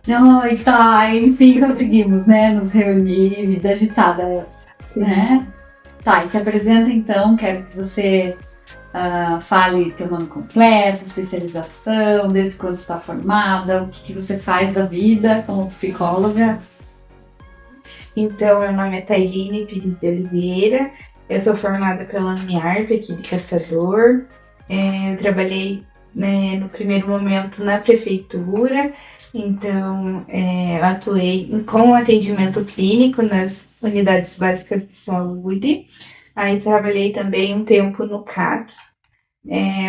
Ai, tá, enfim, conseguimos, né, nos reunir, vida agitada, né? Tá, e se apresenta então, quero que você fale teu nome completo, especialização, desde quando está formada, o que você faz da vida como psicóloga. Então, meu nome é Tailine Pires de Oliveira, eu sou formada pela Uniarp aqui de Caçador. Eu trabalhei, né, no primeiro momento na prefeitura, então eu atuei com atendimento clínico nas unidades básicas de saúde. Aí trabalhei também um tempo no CAPS.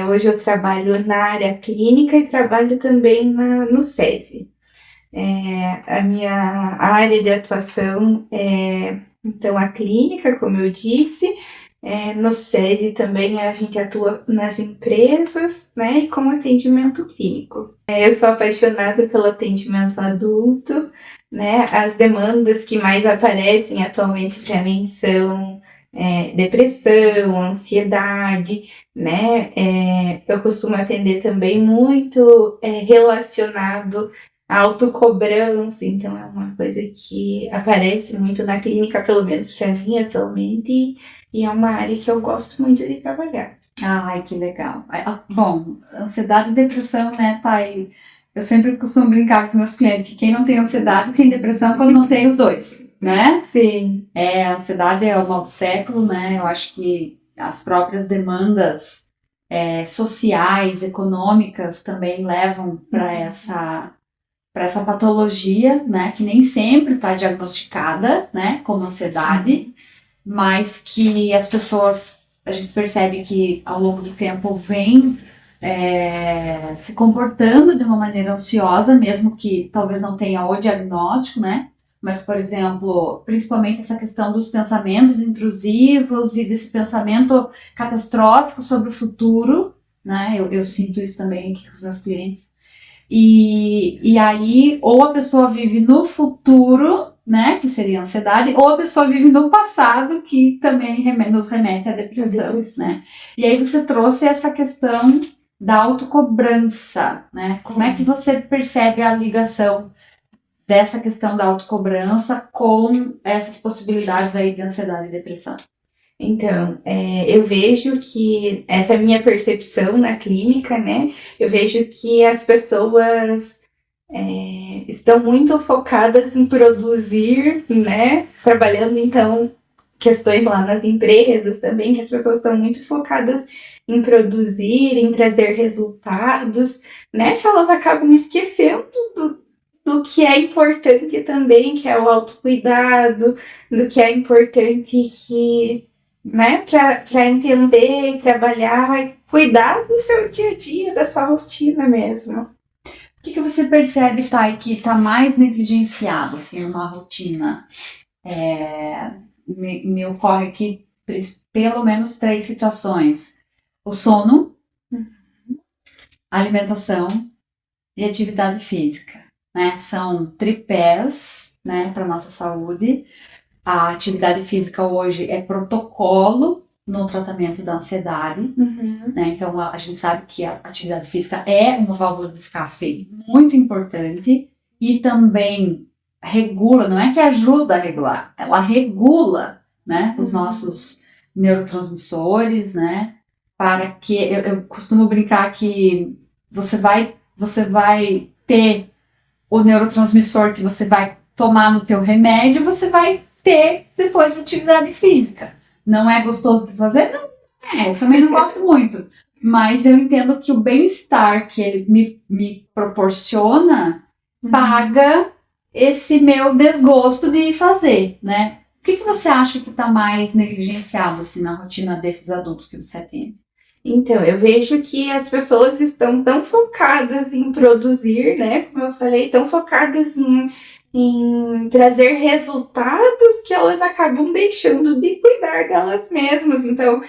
Hoje eu trabalho na área clínica e trabalho também no SESI. A minha área de atuação é, então, a clínica, como eu disse. No SESI também a gente atua nas empresas, né, e com atendimento clínico. Eu sou apaixonada pelo atendimento adulto, né, as demandas que mais aparecem atualmente para mim são depressão, ansiedade, né, eu costumo atender também muito relacionado à autocobrança, então é uma coisa que aparece muito na clínica, pelo menos para mim atualmente, e é uma área que eu gosto muito de trabalhar. Ai, que legal. Bom, ansiedade e depressão, né, tá aí. Eu sempre costumo brincar com os meus clientes que quem não tem ansiedade tem depressão quando não tem os dois, né? Sim. A ansiedade é o mal do século, né? Eu acho que as próprias demandas sociais, econômicas também levam para essa patologia, né? Que nem sempre está diagnosticada, né? Como ansiedade, mas que as pessoas, a gente percebe que ao longo do tempo vem se comportando de uma maneira ansiosa, mesmo que talvez não tenha o diagnóstico, né? Mas, por exemplo, principalmente essa questão dos pensamentos intrusivos e desse pensamento catastrófico sobre o futuro, né? Eu sinto isso também aqui com os meus clientes. E aí, ou a pessoa vive no futuro, né, que seria a ansiedade, ou a pessoa vive no passado, que também nos remete à depressão, né? E aí você trouxe essa questão da autocobrança, né? Como é que você percebe a ligação dessa questão da autocobrança com essas possibilidades aí de ansiedade e depressão? Então, eu vejo que essa é a minha percepção na clínica, né? Eu vejo que as pessoas estão muito focadas em produzir, né? Trabalhando, então, questões lá nas empresas também, que as pessoas estão muito focadas em produzir, em trazer resultados, né? Que elas acabam esquecendo do que é importante também, que é o autocuidado, do que é importante que, né, para entender, trabalhar, cuidar do seu dia a dia, da sua rotina mesmo. O que você percebe, Thay, que está mais negligenciado, assim, numa rotina? Me ocorre aqui pelo menos 3 situações. O sono, a alimentação e a atividade física, né? São tripés, né, para nossa saúde. A atividade física hoje é protocolo no tratamento da ansiedade, né? Então a gente sabe que a atividade física é uma válvula de escape muito importante e também regula, não é que ajuda a regular, ela regula, né, os nossos neurotransmissores, né, para que eu costumo brincar que você vai ter o neurotransmissor que você vai tomar no teu remédio, você vai ter depois atividade física. Não é gostoso de fazer? Não é, eu também não gosto muito. Mas eu entendo que o bem-estar que ele me proporciona paga esse meu desgosto de fazer, né? O que você acha que está mais negligenciado assim, na rotina desses adultos que você atende? Então, eu vejo que as pessoas estão tão focadas em produzir, né? Como eu falei, tão focadas em trazer resultados que elas acabam deixando de cuidar delas mesmas. Então,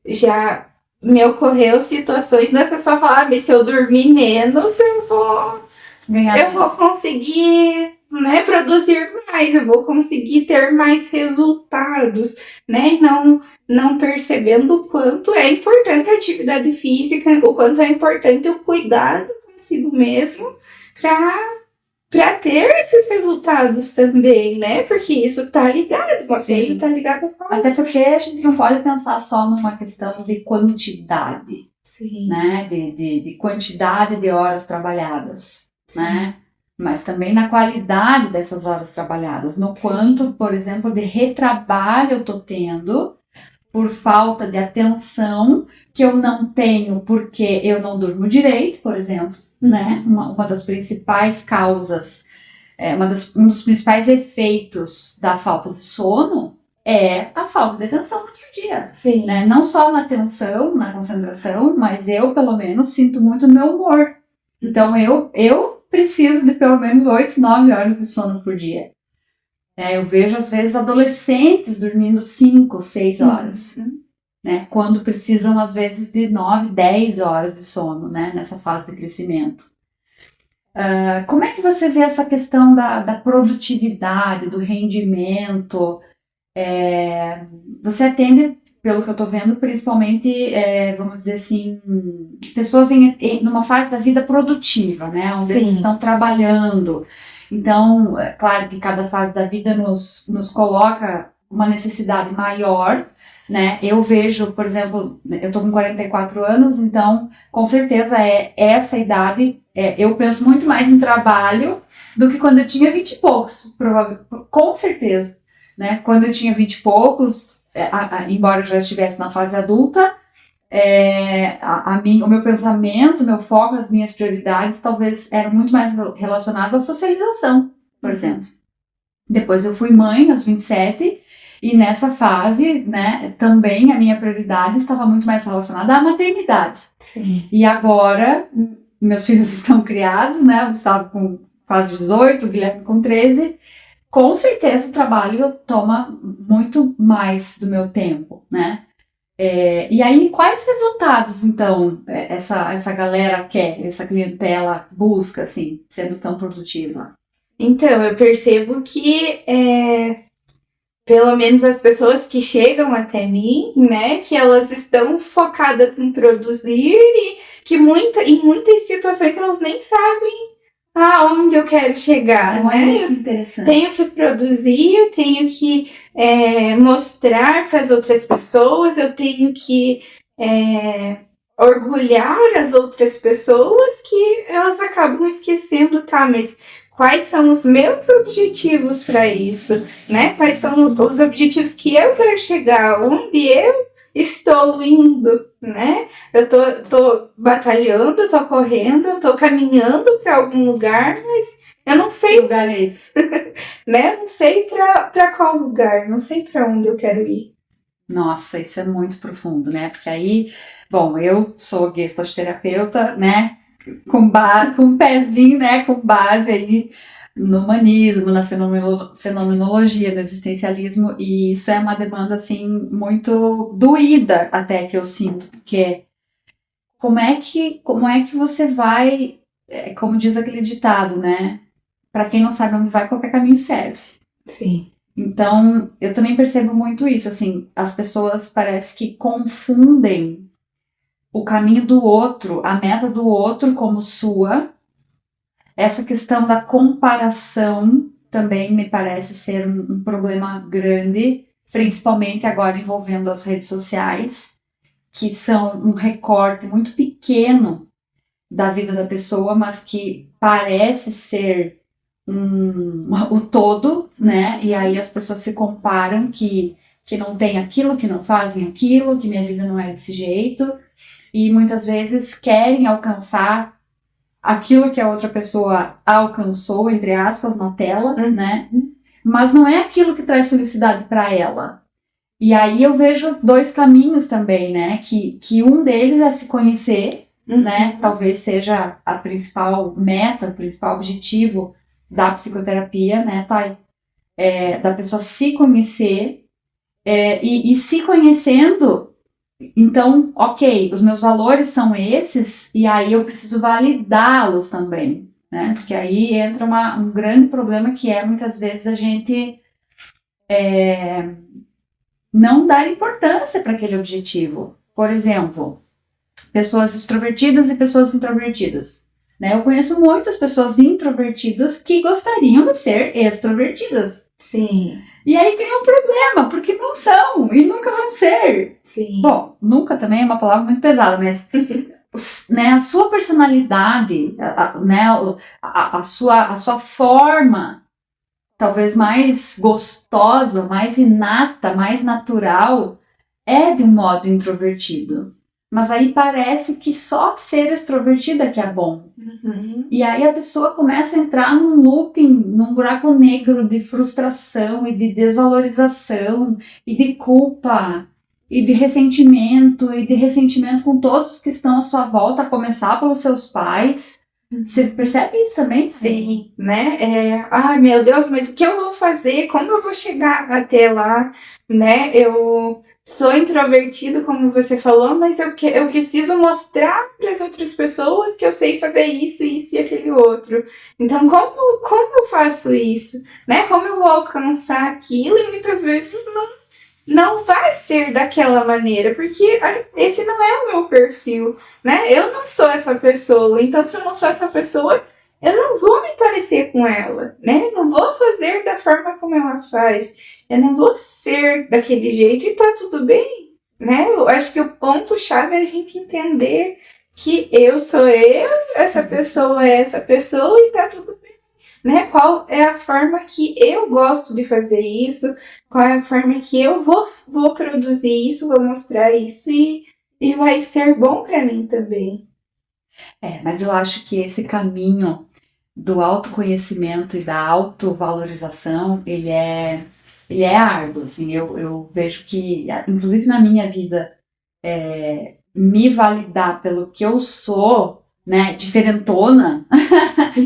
já me ocorreu situações da pessoa falar, se eu dormir menos, eu vou conseguir, né, produzir mais, eu vou conseguir ter mais resultados, né, não percebendo o quanto é importante a atividade física, o quanto é importante o cuidado consigo mesmo, para para ter esses resultados também, né? Porque isso tá ligado, uma Sim. coisa tá ligada com a outra. Até porque a gente não pode pensar só numa questão de quantidade, Sim. né? De quantidade de horas trabalhadas, Sim. né? Mas também na qualidade dessas horas trabalhadas, no Sim. quanto, por exemplo, de retrabalho eu tô tendo por falta de atenção que eu não tenho porque eu não durmo direito, por exemplo, né? Uma das principais causas, um dos principais efeitos da falta de sono é a falta de atenção no outro dia. Sim. Né? Não só na atenção, na concentração, mas eu, pelo menos, sinto muito no meu humor. Então, eu preciso de pelo menos 8, 9 horas de sono por dia. Eu vejo, às vezes, adolescentes dormindo 5, 6 horas. Né? Quando precisam, às vezes, de 9, 10 horas de sono, né? Nessa fase de crescimento. Como é que você vê essa questão da produtividade, do rendimento? Você atende, pelo que eu estou vendo, principalmente, vamos dizer assim, pessoas numa fase da vida produtiva, né? Onde eles estão trabalhando. Então, é claro que cada fase da vida nos coloca uma necessidade maior, né? Eu vejo, por exemplo, eu estou com 44 anos, então, com certeza, essa idade, eu penso muito mais em trabalho do que quando eu tinha 20 e poucos, com certeza. Né? Quando eu tinha 20 e poucos, embora eu já estivesse na fase adulta, o meu pensamento, o meu foco, as minhas prioridades talvez eram muito mais relacionadas à socialização, por exemplo. Depois eu fui mãe aos 27 e nessa fase, né, também a minha prioridade estava muito mais relacionada à maternidade. Sim. E agora, meus filhos estão criados, né, o Gustavo com quase 18, o Guilherme com 13, com certeza o trabalho toma muito mais do meu tempo, né? E aí, quais resultados, então, essa galera quer, essa clientela busca, assim, sendo tão produtiva? Então, eu percebo que, pelo menos as pessoas que chegam até mim, né, que elas estão focadas em produzir e que em muitas situações elas nem sabem aonde eu quero chegar, né? Que interessante. Tenho que produzir, eu tenho que mostrar para as outras pessoas, eu tenho que orgulhar as outras pessoas que elas acabam esquecendo, tá, mas quais são os meus objetivos para isso, né? Quais são os objetivos que eu quero chegar, onde eu estou indo, né? Eu tô batalhando, tô correndo, tô caminhando para algum lugar, mas eu não sei que lugar é esse, né? Não sei para qual lugar, não sei para onde eu quero ir. Nossa, isso é muito profundo, né? Porque aí, bom, eu sou gestalt-terapeuta, né? Com um pezinho, né? Com base aí no humanismo, na fenomenologia, no existencialismo, e isso é uma demanda, assim, muito doída até que eu sinto, porque como é que você vai, como diz aquele ditado, né? Para quem não sabe onde vai, qualquer caminho serve. Sim. Então, eu também percebo muito isso, assim, as pessoas parece que confundem o caminho do outro, a meta do outro como sua. Essa questão da comparação também me parece ser um problema grande, principalmente agora envolvendo as redes sociais, que são um recorte muito pequeno da vida da pessoa, mas que parece ser o todo, né? E aí as pessoas se comparam que não tem aquilo, que não fazem aquilo, que minha vida não é desse jeito, e muitas vezes querem alcançar aquilo que a outra pessoa alcançou, entre aspas, na tela, né? Mas não é aquilo que traz felicidade para ela. E aí eu vejo dois caminhos também, né? Que um deles é se conhecer, né? Talvez seja a principal meta, o principal objetivo da psicoterapia, né, Thay? Da pessoa se conhecer e se conhecendo, então, ok, os meus valores são esses e aí eu preciso validá-los também, né? Porque aí entra um grande problema que é muitas vezes a gente não dar importância para aquele objetivo. Por exemplo, pessoas extrovertidas e pessoas introvertidas. né? Eu conheço muitas pessoas introvertidas que gostariam de ser extrovertidas. Sim. E aí cria um problema, porque não são e nunca vão ser. Sim. Bom, nunca também é uma palavra muito pesada, mas né, a sua personalidade, né, a sua forma, talvez mais gostosa, mais inata, mais natural, é de um modo introvertido. Mas aí parece que só ser extrovertida que é bom. Uhum. E aí a pessoa começa a entrar num looping, num buraco negro de frustração e de desvalorização e de culpa e de ressentimento com todos os que estão à sua volta, a começar pelos seus pais. Você percebe isso também? Sim, né? Ai, meu Deus, mas o que eu vou fazer? Como eu vou chegar até lá, né? Eu sou introvertido, como você falou, mas eu preciso mostrar para as outras pessoas que eu sei fazer isso e aquele outro. Então, como eu faço isso? Né? Como eu vou alcançar aquilo? E muitas vezes não vai ser daquela maneira, porque esse não é o meu perfil, né? Eu não sou essa pessoa, então se eu não sou essa pessoa, eu não vou me parecer com ela, né? Eu não vou fazer da forma como ela faz, eu não vou ser daquele jeito e tá tudo bem, né? Eu acho que o ponto-chave é a gente entender que eu sou eu, essa pessoa é essa pessoa e tá tudo bem. Né? Qual é a forma que eu gosto de fazer isso, qual é a forma que eu vou produzir isso, vou mostrar isso e vai ser bom para mim também. Mas eu acho que esse caminho do autoconhecimento e da autovalorização, ele é árduo, assim, eu vejo que, inclusive na minha vida, me validar pelo que eu sou, né, diferentona,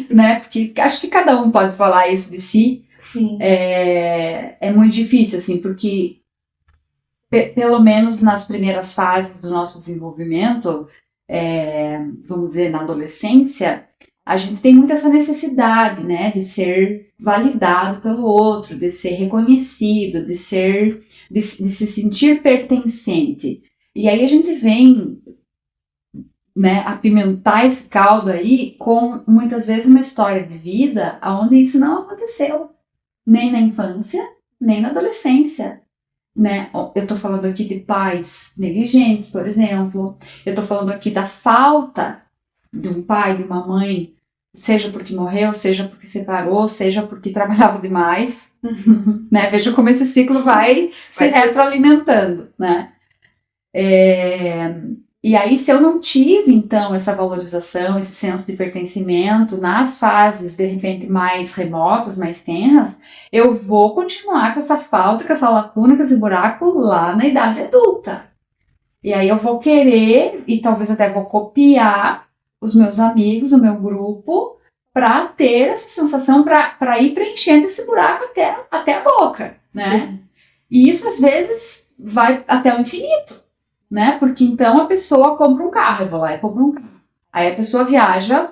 né, porque acho que cada um pode falar isso de si. Sim. É muito difícil, assim, porque pelo menos nas primeiras fases do nosso desenvolvimento, vamos dizer, na adolescência, a gente tem muito essa necessidade, né, de ser validado pelo outro, de ser reconhecido, de se sentir pertencente. E aí a gente vem, né, apimentar esse caldo aí com, muitas vezes, uma história de vida onde isso não aconteceu, nem na infância, nem na adolescência. Né? Eu estou falando aqui de pais negligentes, por exemplo. Eu estou falando aqui da falta de um pai, de uma mãe, seja porque morreu, seja porque separou, seja porque trabalhava demais. Né? Veja como esse ciclo vai se retroalimentando. Né? E aí, se eu não tive, então, essa valorização, esse senso de pertencimento nas fases, de repente, mais remotas, mais tenras, eu vou continuar com essa falta, com essa lacuna, com esse buraco lá na idade adulta. E aí eu vou querer, e talvez até vou copiar os meus amigos, o meu grupo, para ter essa sensação, para ir preenchendo esse buraco até a boca, né? Sim. E isso, às vezes, vai até o infinito. Né? Porque então a pessoa compra um carro, eu vou lá e compro um carro. Aí a pessoa viaja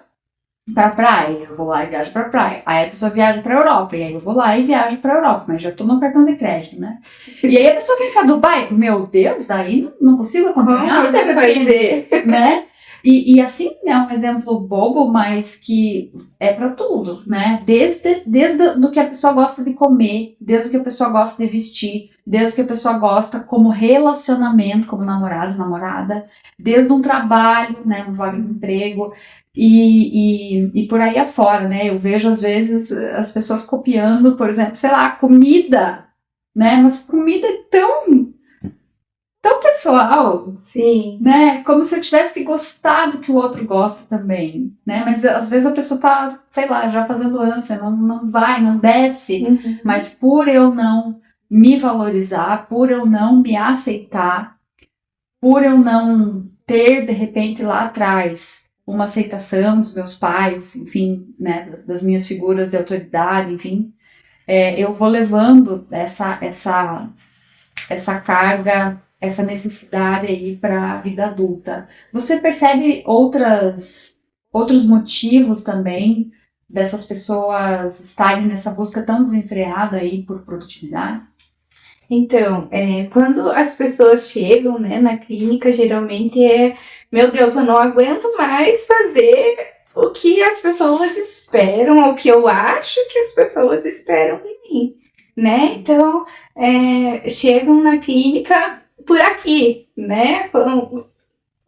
pra praia, eu vou lá e viajo pra praia. Aí a pessoa viaja pra Europa, e aí eu vou lá e viajo pra Europa, mas já tô no cartão de crédito, né? E aí a pessoa vem pra Dubai, meu Deus, daí não consigo acompanhar. Como eu fazer? Né? E assim, é um exemplo bobo, mas que é para tudo, né? Desde do que a pessoa gosta de comer, desde o que a pessoa gosta de vestir, desde o que a pessoa gosta como relacionamento, como namorado, namorada, desde um trabalho, né? Uma vaga de emprego e por aí afora, né? Eu vejo às vezes as pessoas copiando, por exemplo, sei lá, comida, né? Mas comida é tão pessoal, sim, né? Como se eu tivesse que gostar do que o outro gosta também, né? Mas às vezes a pessoa tá, sei lá, já fazendo ânsia, não vai, não desce. Uhum. Mas por eu não me valorizar, por eu não me aceitar, por eu não ter, de repente, lá atrás, uma aceitação dos meus pais, enfim, né? Das minhas figuras de autoridade, enfim, eu vou levando essa carga, essa necessidade aí para a vida adulta. Você percebe outros motivos também dessas pessoas estarem nessa busca tão desenfreada aí por produtividade? Então, quando as pessoas chegam, né, na clínica, geralmente meu Deus, eu não aguento mais fazer o que as pessoas esperam, ou o que eu acho que as pessoas esperam de mim, né? Então, chegam na clínica por aqui, né?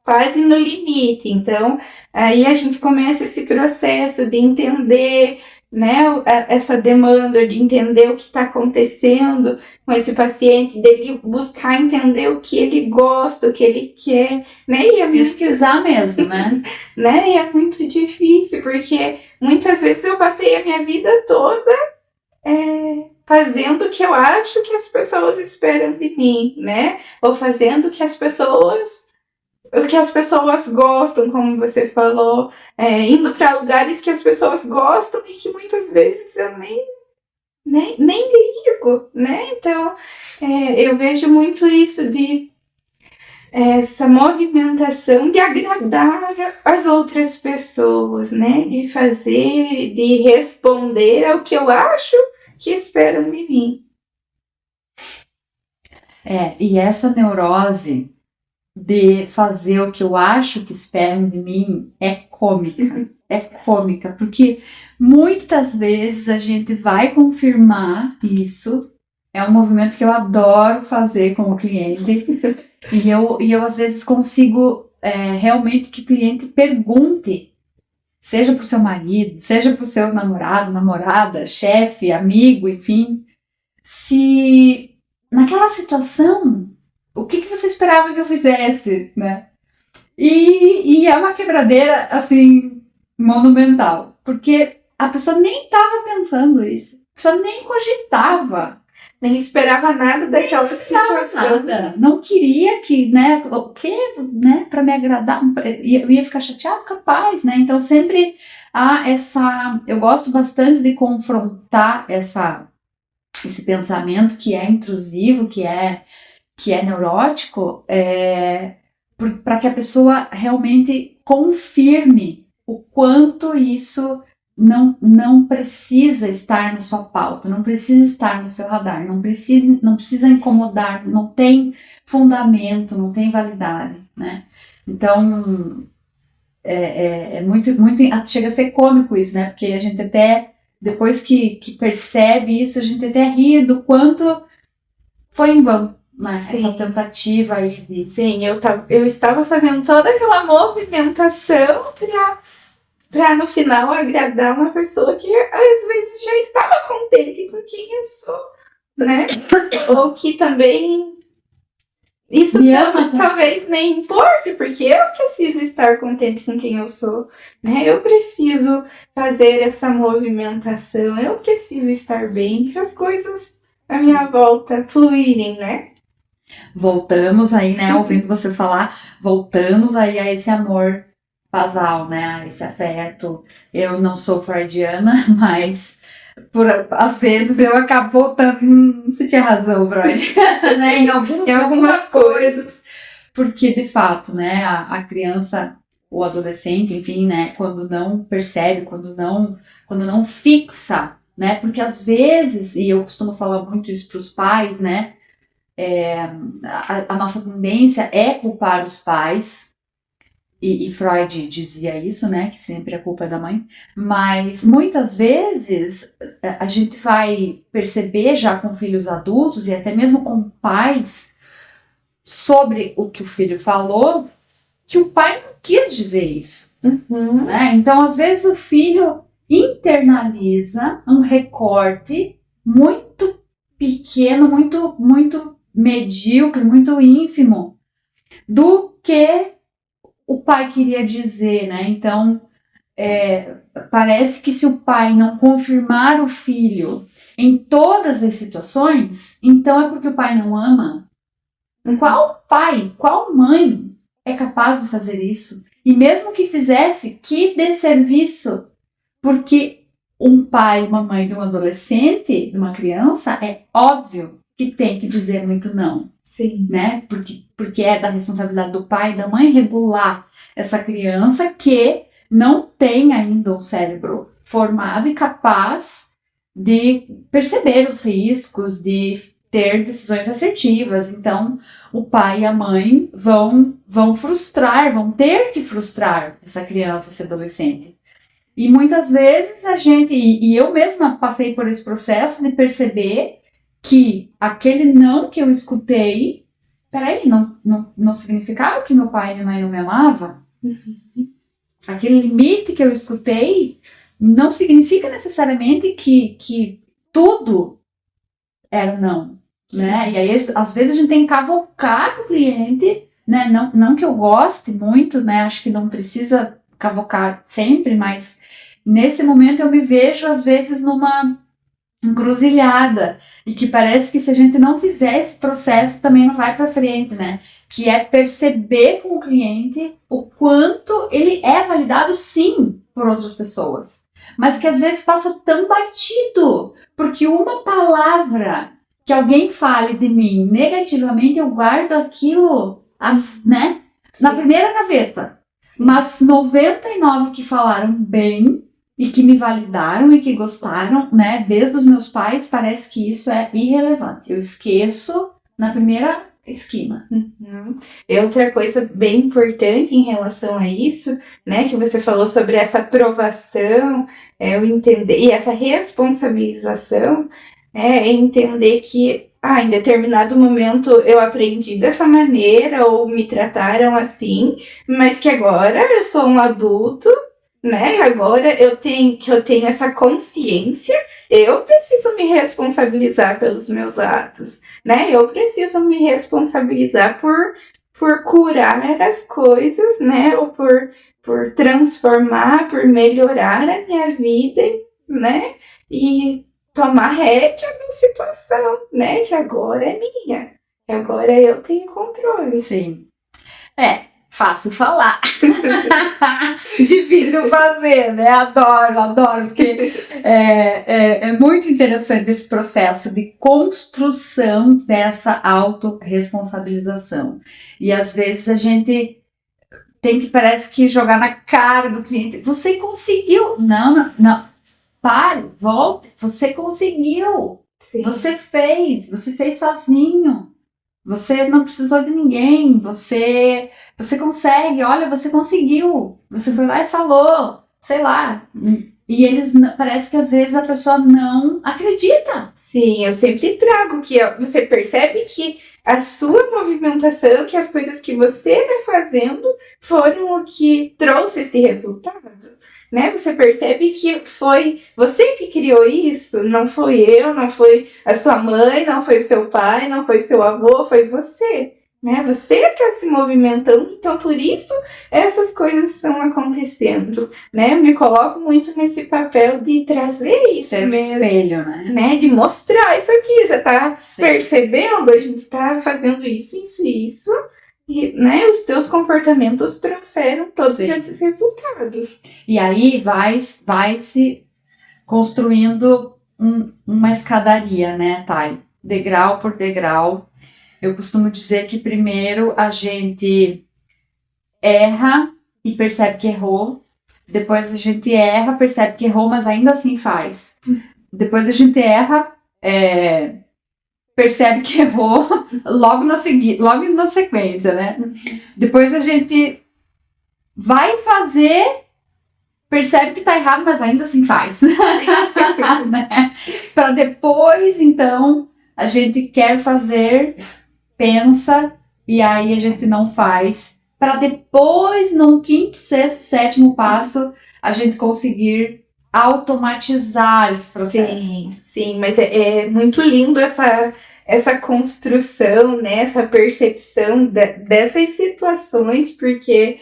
Quase no limite. Então, aí a gente começa esse processo de entender, né, essa demanda de entender o que está acontecendo com esse paciente, dele buscar entender o que ele gosta, o que ele quer, né? E pesquisar mesmo, né? né? E é muito difícil, porque muitas vezes eu passei a minha vida toda fazendo o que eu acho que as pessoas esperam de mim, né? Ou fazendo o que as pessoas gostam, como você falou, indo para lugares que as pessoas gostam e que muitas vezes eu nem ligo, né? Então, eu vejo muito isso de essa movimentação de agradar as outras pessoas, né? De fazer, de responder ao que eu acho que esperam de mim. E essa neurose de fazer o que eu acho que esperam de mim é cômica. É cômica, porque muitas vezes a gente vai confirmar isso. É um movimento que eu adoro fazer com o cliente. E eu às vezes consigo realmente que o cliente pergunte, seja para o seu marido, seja para o seu namorado, namorada, chefe, amigo, enfim, se naquela situação, o que você esperava que eu fizesse, né? E é uma quebradeira, assim, monumental, porque a pessoa nem estava pensando isso, a pessoa nem cogitava. Nem esperava nada daquela situação. Nada. Não queria que, né, o quê, né, para me agradar, eu ia ficar chateado, capaz, né, então sempre há eu gosto bastante de confrontar esse pensamento que é intrusivo, que é neurótico, para que a pessoa realmente confirme o quanto isso não precisa estar na sua pauta, não precisa estar no seu radar, não precisa incomodar, não tem fundamento, não tem validade, né? Então, muito, chega a ser cômico isso, né? Porque a gente até, depois que percebe isso, a gente até ri do quanto foi em vão, né? Essa tentativa aí de... Sim, eu estava fazendo toda aquela movimentação para no final agradar uma pessoa que às vezes já estava contente com quem eu sou, né? Ou que também isso talvez nem importe, porque eu preciso estar contente com quem eu sou, né? Eu preciso fazer essa movimentação, eu preciso estar bem para as coisas à minha volta fluírem, né? Voltamos aí, né? Ouvindo você falar, voltamos aí a esse amor basal, né? Esse afeto. Eu não sou freudiana, mas às vezes eu acabo voltando. Você tinha razão, Freud, né? Em algumas coisas. Porque, de fato, né? A criança, o adolescente, enfim, né? Quando não percebe, quando não fixa, né? Porque às vezes, e eu costumo falar muito isso para os pais, né? A nossa tendência é culpar os pais. E Freud dizia isso, né, que sempre a culpa é da mãe, mas muitas vezes a gente vai perceber já com filhos adultos e até mesmo com pais sobre o que o filho falou, que o pai não quis dizer isso. Uhum. Né? Então, às vezes o filho internaliza um recorte muito pequeno, muito, muito medíocre, muito ínfimo do que o pai queria dizer, né? Então, parece que se o pai não confirmar o filho em todas as situações, então é porque o pai não ama. Qual pai, qual mãe é capaz de fazer isso? E mesmo que fizesse, que desserviço, porque um pai e uma mãe de um adolescente, de uma criança, é óbvio que tem que dizer muito não. Sim. Né? Porque é da responsabilidade do pai e da mãe regular essa criança que não tem ainda um cérebro formado e capaz de perceber os riscos, de ter decisões assertivas. Então, o pai e a mãe vão frustrar, vão ter que frustrar essa criança, esse adolescente. E muitas vezes a gente, e eu mesma passei por esse processo de perceber que aquele não que eu escutei, peraí, não significava que meu pai e minha mãe não me amavam? Aquele limite que eu escutei não significa necessariamente que tudo era não, né? E aí, às vezes, a gente tem que cavocar com o cliente, né? Não que eu goste muito, né? Acho que não precisa cavocar sempre, mas nesse momento eu me vejo, às vezes, numa encruzilhada, e que parece que se a gente não fizer esse processo também não vai para frente, né? Que é perceber com o cliente o quanto ele é validado, sim, por outras pessoas, mas que às vezes passa tão batido, porque uma palavra que alguém fale de mim negativamente, eu guardo aquilo, né, na primeira gaveta. Mas 99 que falaram bem e que me validaram e que gostaram, né, desde os meus pais, parece que isso é irrelevante. Eu esqueço na primeira esquina. E outra coisa bem importante em relação a isso, né, que você falou sobre essa aprovação, eu entender, e essa responsabilização, é entender que em determinado momento eu aprendi dessa maneira ou me trataram assim, mas que agora eu sou um adulto, né? Agora eu tenho essa consciência, eu preciso me responsabilizar pelos meus atos, né? Eu preciso me responsabilizar por curar as coisas, né? Ou por transformar, por melhorar a minha vida, né? E tomar rédea da situação, né? Que agora é minha. Que agora eu tenho controle. Sim. Fácil falar. Difícil fazer, né? Adoro, porque é muito interessante esse processo de construção dessa autorresponsabilização. E às vezes a gente tem que, parece que, jogar na cara do cliente. Você conseguiu. Não. Pare, volte. Você conseguiu. Sim. Você fez sozinho. Você não precisou de ninguém. Você consegue, olha, você conseguiu. Você foi lá e falou, sei lá. E parece que às vezes a pessoa não acredita. Sim, eu sempre trago que você percebe que a sua movimentação, que as coisas que você está fazendo foram o que trouxe esse resultado. Né? Você percebe que foi você que criou isso, não foi eu, não foi a sua mãe, não foi o seu pai, não foi seu avô, foi você. Né? Você está se movimentando, então por isso essas coisas estão acontecendo. Né? Eu me coloco muito nesse papel de trazer isso ser mesmo. Espelho, né? De mostrar isso aqui. Você está percebendo? A gente está fazendo isso. E, né, os teus comportamentos trouxeram todos esses resultados. E aí vai se construindo uma escadaria, né, Thay? Degrau por degrau. Eu costumo dizer que primeiro a gente erra e percebe que errou. Depois a gente erra, percebe que errou, mas ainda assim faz. Depois a gente erra, percebe que errou logo na sequência, né? Depois a gente vai fazer, percebe que tá errado, mas ainda assim faz. Né? Para depois, então, a gente quer fazer, pensa, e aí a gente não faz. Para depois, no 5º, 6º, 7º passo, a gente conseguir automatizar esse processo. Sim, mas é muito lindo essa construção, né, essa percepção dessas situações, porque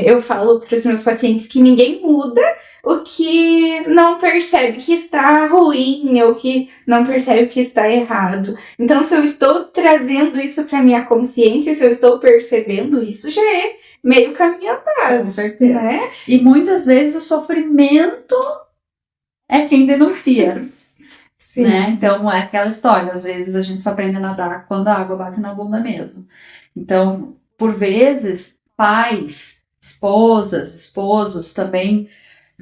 eu falo para os meus pacientes que ninguém muda o que não percebe que está ruim ou que não percebe que está errado. Então, se eu estou trazendo isso para minha consciência, se eu estou percebendo isso, já é meio caminho andado. Com certeza. Né? E muitas vezes o sofrimento é quem denuncia. Sim. Né? Então, é aquela história. Às vezes a gente só aprende a nadar quando a água bate na bunda mesmo. Então, por vezes, pais, esposas, esposos também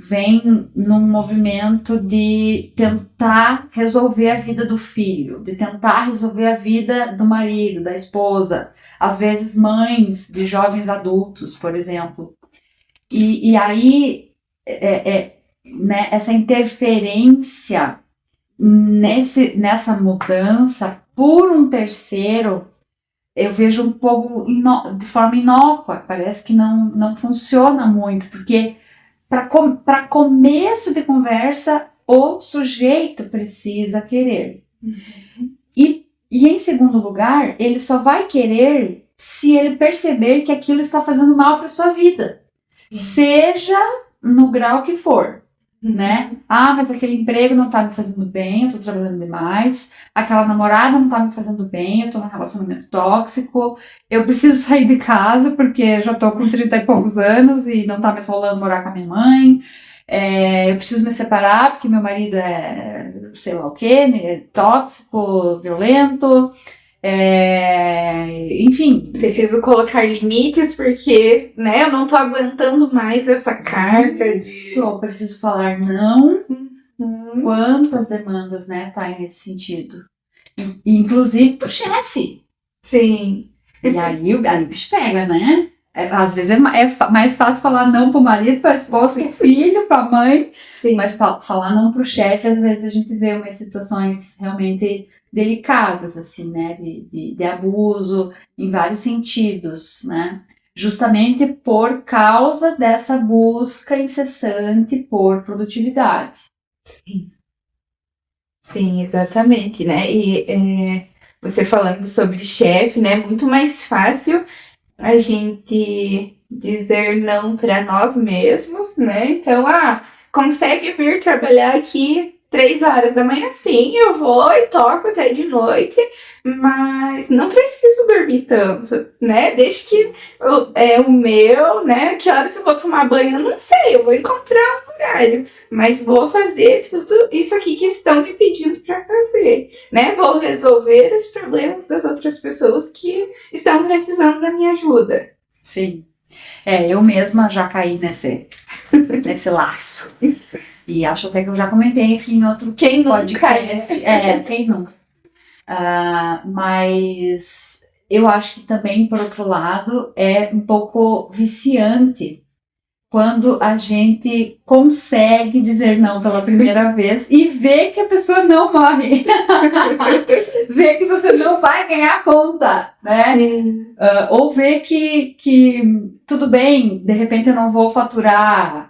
vêm num movimento de tentar resolver a vida do filho, de tentar resolver a vida do marido, da esposa. Às vezes, mães de jovens adultos, por exemplo. E aí né, essa interferência nessa mudança por um terceiro, eu vejo um pouco de forma inócua, parece que não funciona muito, porque para começo de conversa, o sujeito precisa querer. E em segundo lugar, ele só vai querer se ele perceber que aquilo está fazendo mal para sua vida. Sim. Seja no grau que for. Né? Mas aquele emprego não tá me fazendo bem, eu tô trabalhando demais, aquela namorada não tá me fazendo bem, eu tô num relacionamento tóxico, eu preciso sair de casa porque já tô com 30 e poucos anos e não tá mais rolando morar com a minha mãe, eu preciso me separar porque meu marido é sei lá o que, é tóxico, violento, enfim. Preciso colocar limites porque, né, eu não tô aguentando mais essa carga eu preciso falar não. Quantas demandas, né, tá nesse sentido. Inclusive pro chefe. Sim. E aí o bicho pega, né? Às vezes é mais fácil falar não pro marido, pra esposa, pro filho, pra mãe. Sim. Mas falar não pro chefe, às vezes a gente vê umas situações realmente delicadas, assim, né, de abuso em vários sentidos, né, justamente por causa dessa busca incessante por produtividade. Sim, exatamente, né, e você falando sobre chefe, né, muito mais fácil a gente dizer não para nós mesmos, né, então, consegue vir trabalhar aqui 3 horas da manhã, sim, eu vou e toco até de noite, mas não preciso dormir tanto, né? Desde que o meu, né? Que horas eu vou tomar banho, eu não sei, eu vou encontrar um horário, mas vou fazer tudo isso aqui que estão me pedindo para fazer, né? Vou resolver os problemas das outras pessoas que estão precisando da minha ajuda. Sim, eu mesma já caí nesse laço. E acho até que eu já comentei aqui em outro podcast. Quem nunca? Mas eu acho que também, por outro lado, é um pouco viciante quando a gente consegue dizer não pela primeira vez e vê que a pessoa não morre. Vê que você não vai ganhar conta, né? Ou vê que tudo bem, de repente eu não vou faturar,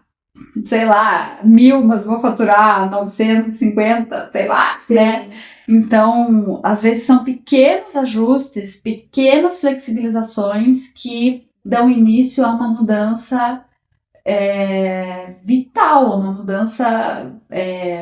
sei lá, 1.000, mas vou faturar 950, sei lá, né? Então, às vezes são pequenos ajustes, pequenas flexibilizações que dão início a uma mudança vital, uma mudança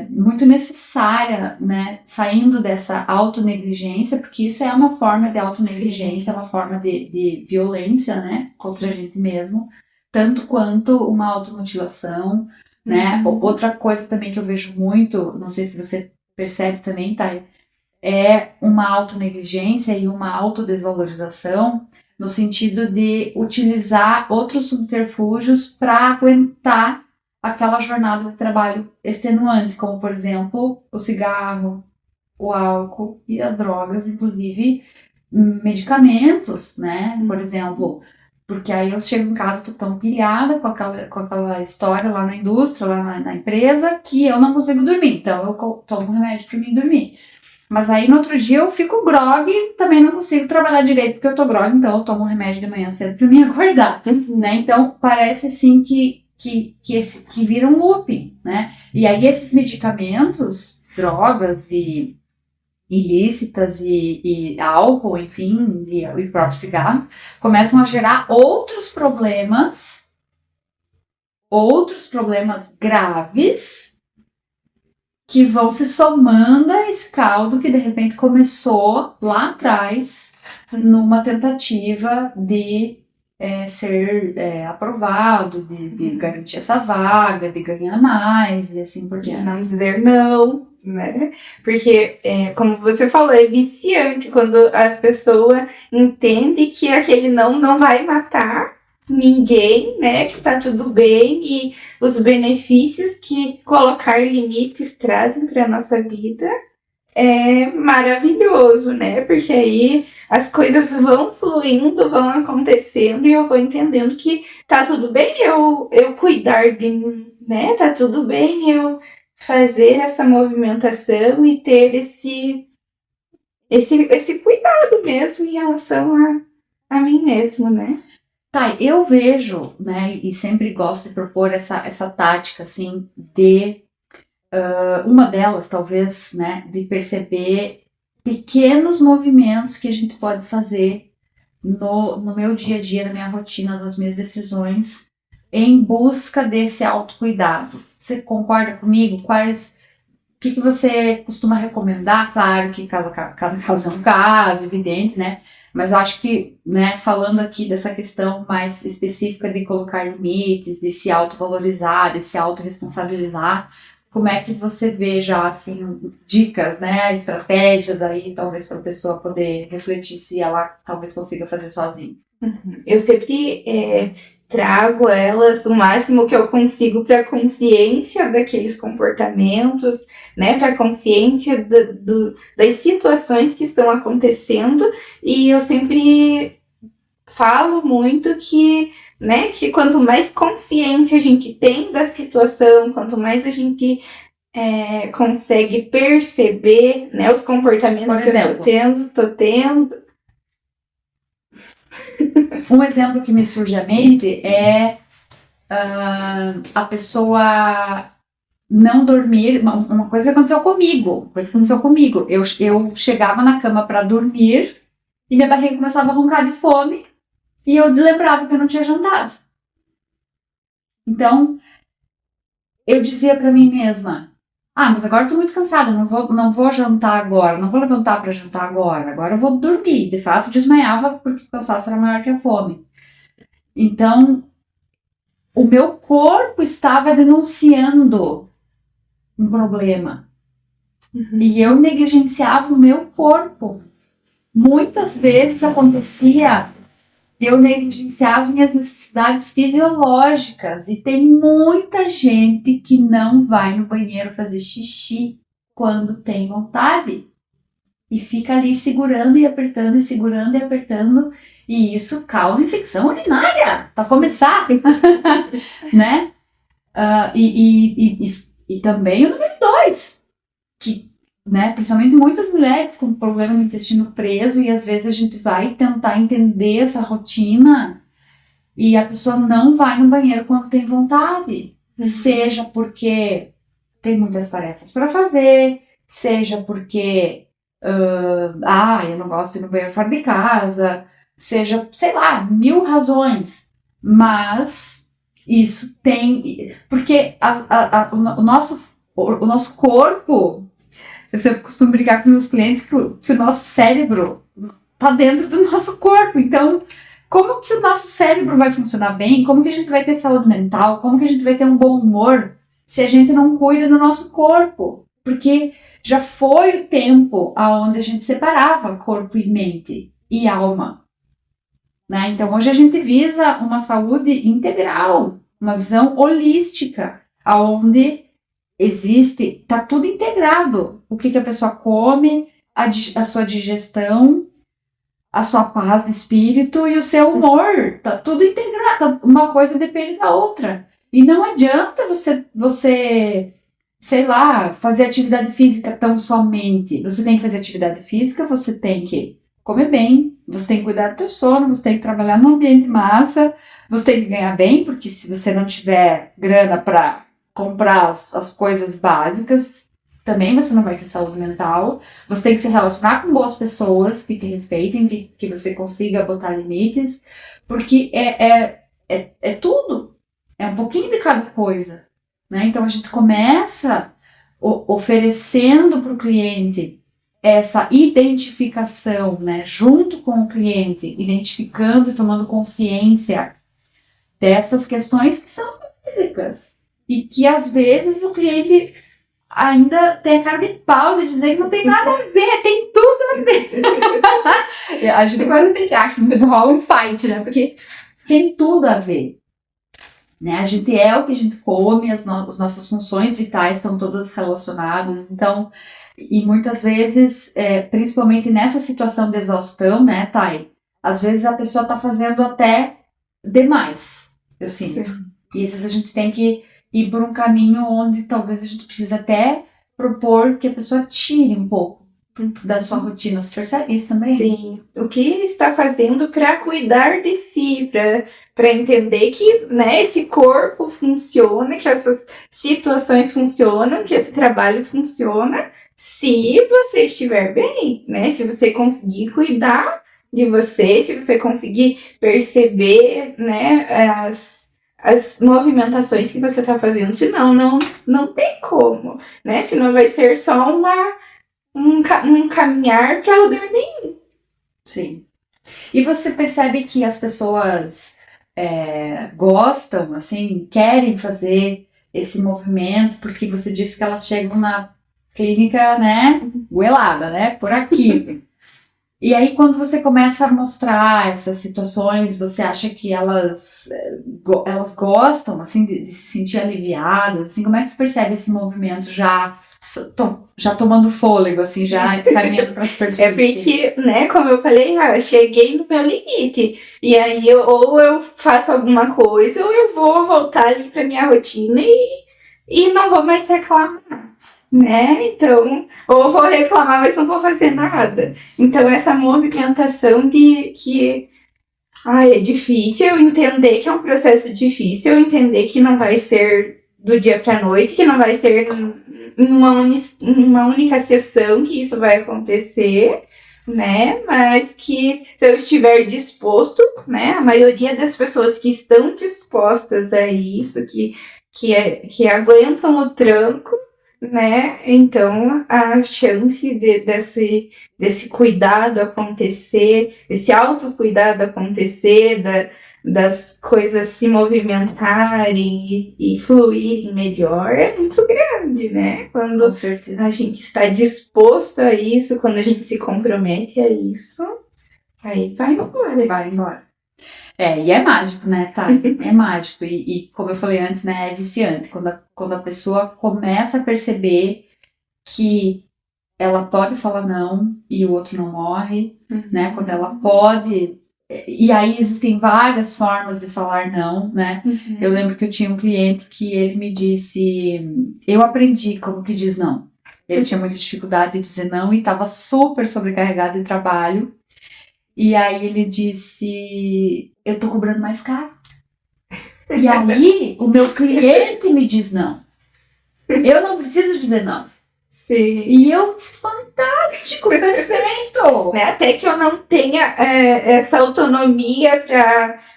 muito necessária, né? Saindo dessa autonegligência, porque isso é uma forma de autonegligência, é uma forma de violência, né? Contra a gente mesmo, tanto quanto uma automotivação, né? Outra coisa também que eu vejo muito, não sei se você percebe também, Thay, é uma autonegligência e uma autodesvalorização no sentido de utilizar outros subterfúgios para aguentar aquela jornada de trabalho extenuante, como, por exemplo, o cigarro, o álcool e as drogas, inclusive medicamentos, né? Por exemplo, porque aí eu chego em casa, tô tão pilhada com aquela história lá na indústria, lá na empresa, que eu não consigo dormir, então eu tomo remédio para mim dormir. Mas aí no outro dia eu fico grog e também não consigo trabalhar direito porque eu tô grog, então eu tomo um remédio de manhã cedo pra me acordar, né? Então parece assim que vira um loop, né? E aí esses medicamentos, drogas e ilícitas e álcool, enfim, e o próprio cigarro, começam a gerar outros problemas graves que vão se somando a esse caldo que de repente começou lá atrás numa tentativa de ser aprovado, de garantir essa vaga, de ganhar mais e assim por diante. Não dizer não, né? Porque, como você falou, é viciante quando a pessoa entende que aquele não vai matar ninguém, né, que tá tudo bem e os benefícios que colocar limites trazem para nossa vida é maravilhoso, né? Porque aí as coisas vão fluindo, vão acontecendo e eu vou entendendo que tá tudo bem eu cuidar de mim, né? Tá tudo bem eu fazer essa movimentação e ter esse cuidado mesmo em relação a mim mesmo, né? Tá, eu vejo, né, e sempre gosto de propor essa tática, assim, de uma delas, talvez, né, de perceber pequenos movimentos que a gente pode fazer no meu dia a dia, na minha rotina, nas minhas decisões, em busca desse autocuidado. Você concorda comigo? O que você costuma recomendar? Claro que cada caso é um caso, evidente, né? Mas eu acho que, né, falando aqui dessa questão mais específica de colocar limites, de se autovalorizar, de se autorresponsabilizar, como é que você vê já, assim, dicas, né, estratégias aí, talvez para a pessoa poder refletir se ela talvez consiga fazer sozinha? Eu sempre trago elas o máximo que eu consigo para a consciência daqueles comportamentos, né, para a consciência das situações que estão acontecendo, e eu sempre falo muito que, né, que quanto mais consciência a gente tem da situação, quanto mais a gente consegue perceber, né, os comportamentos Por que exemplo, eu tô tendo. um exemplo que me surge à mente é a pessoa não dormir. Uma coisa que aconteceu comigo. Eu chegava na cama para dormir e minha barriga começava a roncar de fome e eu lembrava que eu não tinha jantado. Então, eu dizia para mim mesma: mas agora eu tô muito cansada, não vou jantar agora, não vou levantar para jantar agora eu vou dormir. De fato, desmaiava porque o cansaço era maior que a fome. Então, o meu corpo estava denunciando um problema. E eu negligenciava o meu corpo. Muitas vezes acontecia de eu negligenciar as minhas necessidades fisiológicas. E tem muita gente que não vai no banheiro fazer xixi quando tem vontade. E fica ali segurando e apertando, e segurando e apertando. E isso causa infecção urinária, para começar. Né? E também o número 2, que, né, principalmente muitas mulheres com problema no intestino preso, e às vezes a gente vai tentar entender essa rotina e a pessoa não vai no banheiro quando tem vontade. Seja porque tem muitas tarefas para fazer, seja porque eu não gosto de ir no banheiro fora de casa, seja, sei lá, 1000 razões. Mas isso tem... Porque o nosso corpo... Eu sempre costumo brincar com meus clientes que o nosso cérebro está dentro do nosso corpo. Então, como que o nosso cérebro vai funcionar bem? Como que a gente vai ter saúde mental? Como que a gente vai ter um bom humor se a gente não cuida do nosso corpo? Porque já foi o tempo onde a gente separava corpo e mente e alma. Né? Então, hoje a gente visa uma saúde integral, uma visão holística, onde está tudo integrado. O que a pessoa come, a sua digestão, a sua paz de espírito e o seu humor. Está tudo integrado. Uma coisa depende da outra. E não adianta você, sei lá, fazer atividade física tão somente. Você tem que fazer atividade física, você tem que comer bem, você tem que cuidar do seu sono, você tem que trabalhar num ambiente massa, você tem que ganhar bem, porque se você não tiver grana para comprar as coisas básicas, também você não vai ter saúde mental. Você tem que se relacionar com boas pessoas que te respeitem, que você consiga botar limites, porque é tudo. É um pouquinho de cada coisa. Né? Então a gente começa oferecendo para o cliente essa identificação, né, junto com o cliente, identificando e tomando consciência dessas questões que são físicas e que às vezes o cliente ainda tem a cara de pau de dizer que não tem nada a ver, tem tudo a ver. A gente quase brincar que rola um fight, né, porque tem tudo a ver. né? A gente é o que a gente come, as nossas funções vitais estão todas relacionadas. Então, e muitas vezes, principalmente nessa situação de exaustão, né, Thay? Às vezes a pessoa está fazendo até demais, eu sinto. Sim. E às vezes a gente tem que ir por um caminho onde talvez a gente precise até propor que a pessoa tire um pouco da sua rotina. Você percebe isso também? Sim. O que está fazendo para cuidar de si, para entender que, né, esse corpo funciona, que essas situações funcionam, que esse trabalho funciona, se você estiver bem, né? Se você conseguir cuidar de você, se você conseguir perceber, né, as movimentações que você está fazendo, senão não tem como, né? Senão vai ser só um caminhar para lugar nenhum. Sim. E você percebe que as pessoas gostam, assim, querem fazer esse movimento, porque você disse que elas chegam na clínica, né, goelada, né, por aqui. E aí, quando você começa a mostrar essas situações, você acha que elas gostam, assim, de se sentir aliviadas, assim, como é que você percebe esse movimento já tomando fôlego, assim, já caminhando para a superfície? É porque, né, como eu falei, eu cheguei no meu limite. E aí, ou eu faço alguma coisa, ou eu vou voltar ali pra minha rotina e não vou mais reclamar, né? Então, ou eu vou reclamar, mas não vou fazer nada. Então, essa movimentação de que é difícil eu entender que é um processo difícil, eu entender que não vai ser do dia pra noite, que não vai ser em uma única sessão que isso vai acontecer, né? Mas que se eu estiver disposto, né? A maioria das pessoas que estão dispostas a isso, que aguentam o tranco, né? Então a chance desse cuidado acontecer, desse autocuidado acontecer, das coisas se movimentarem e fluírem melhor é muito grande, né? Quando Com certeza. a gente está disposto a isso, quando a gente se compromete a isso, aí vai embora. Vai embora. E é mágico, né, tá? É mágico. E como eu falei antes, né, é viciante. Quando a pessoa começa a perceber que ela pode falar não e o outro não morre, né? Quando ela pode... E aí existem várias formas de falar não, né? Eu lembro que eu tinha um cliente que ele me disse... Eu aprendi como que diz não. Ele tinha muita dificuldade de dizer não e estava super sobrecarregado de trabalho. E aí ele disse, eu tô cobrando mais caro. E aí o meu cliente me diz não. Eu não preciso dizer não. Sim. E eu disse, fantástico, perfeito. Até que eu não tenha essa autonomia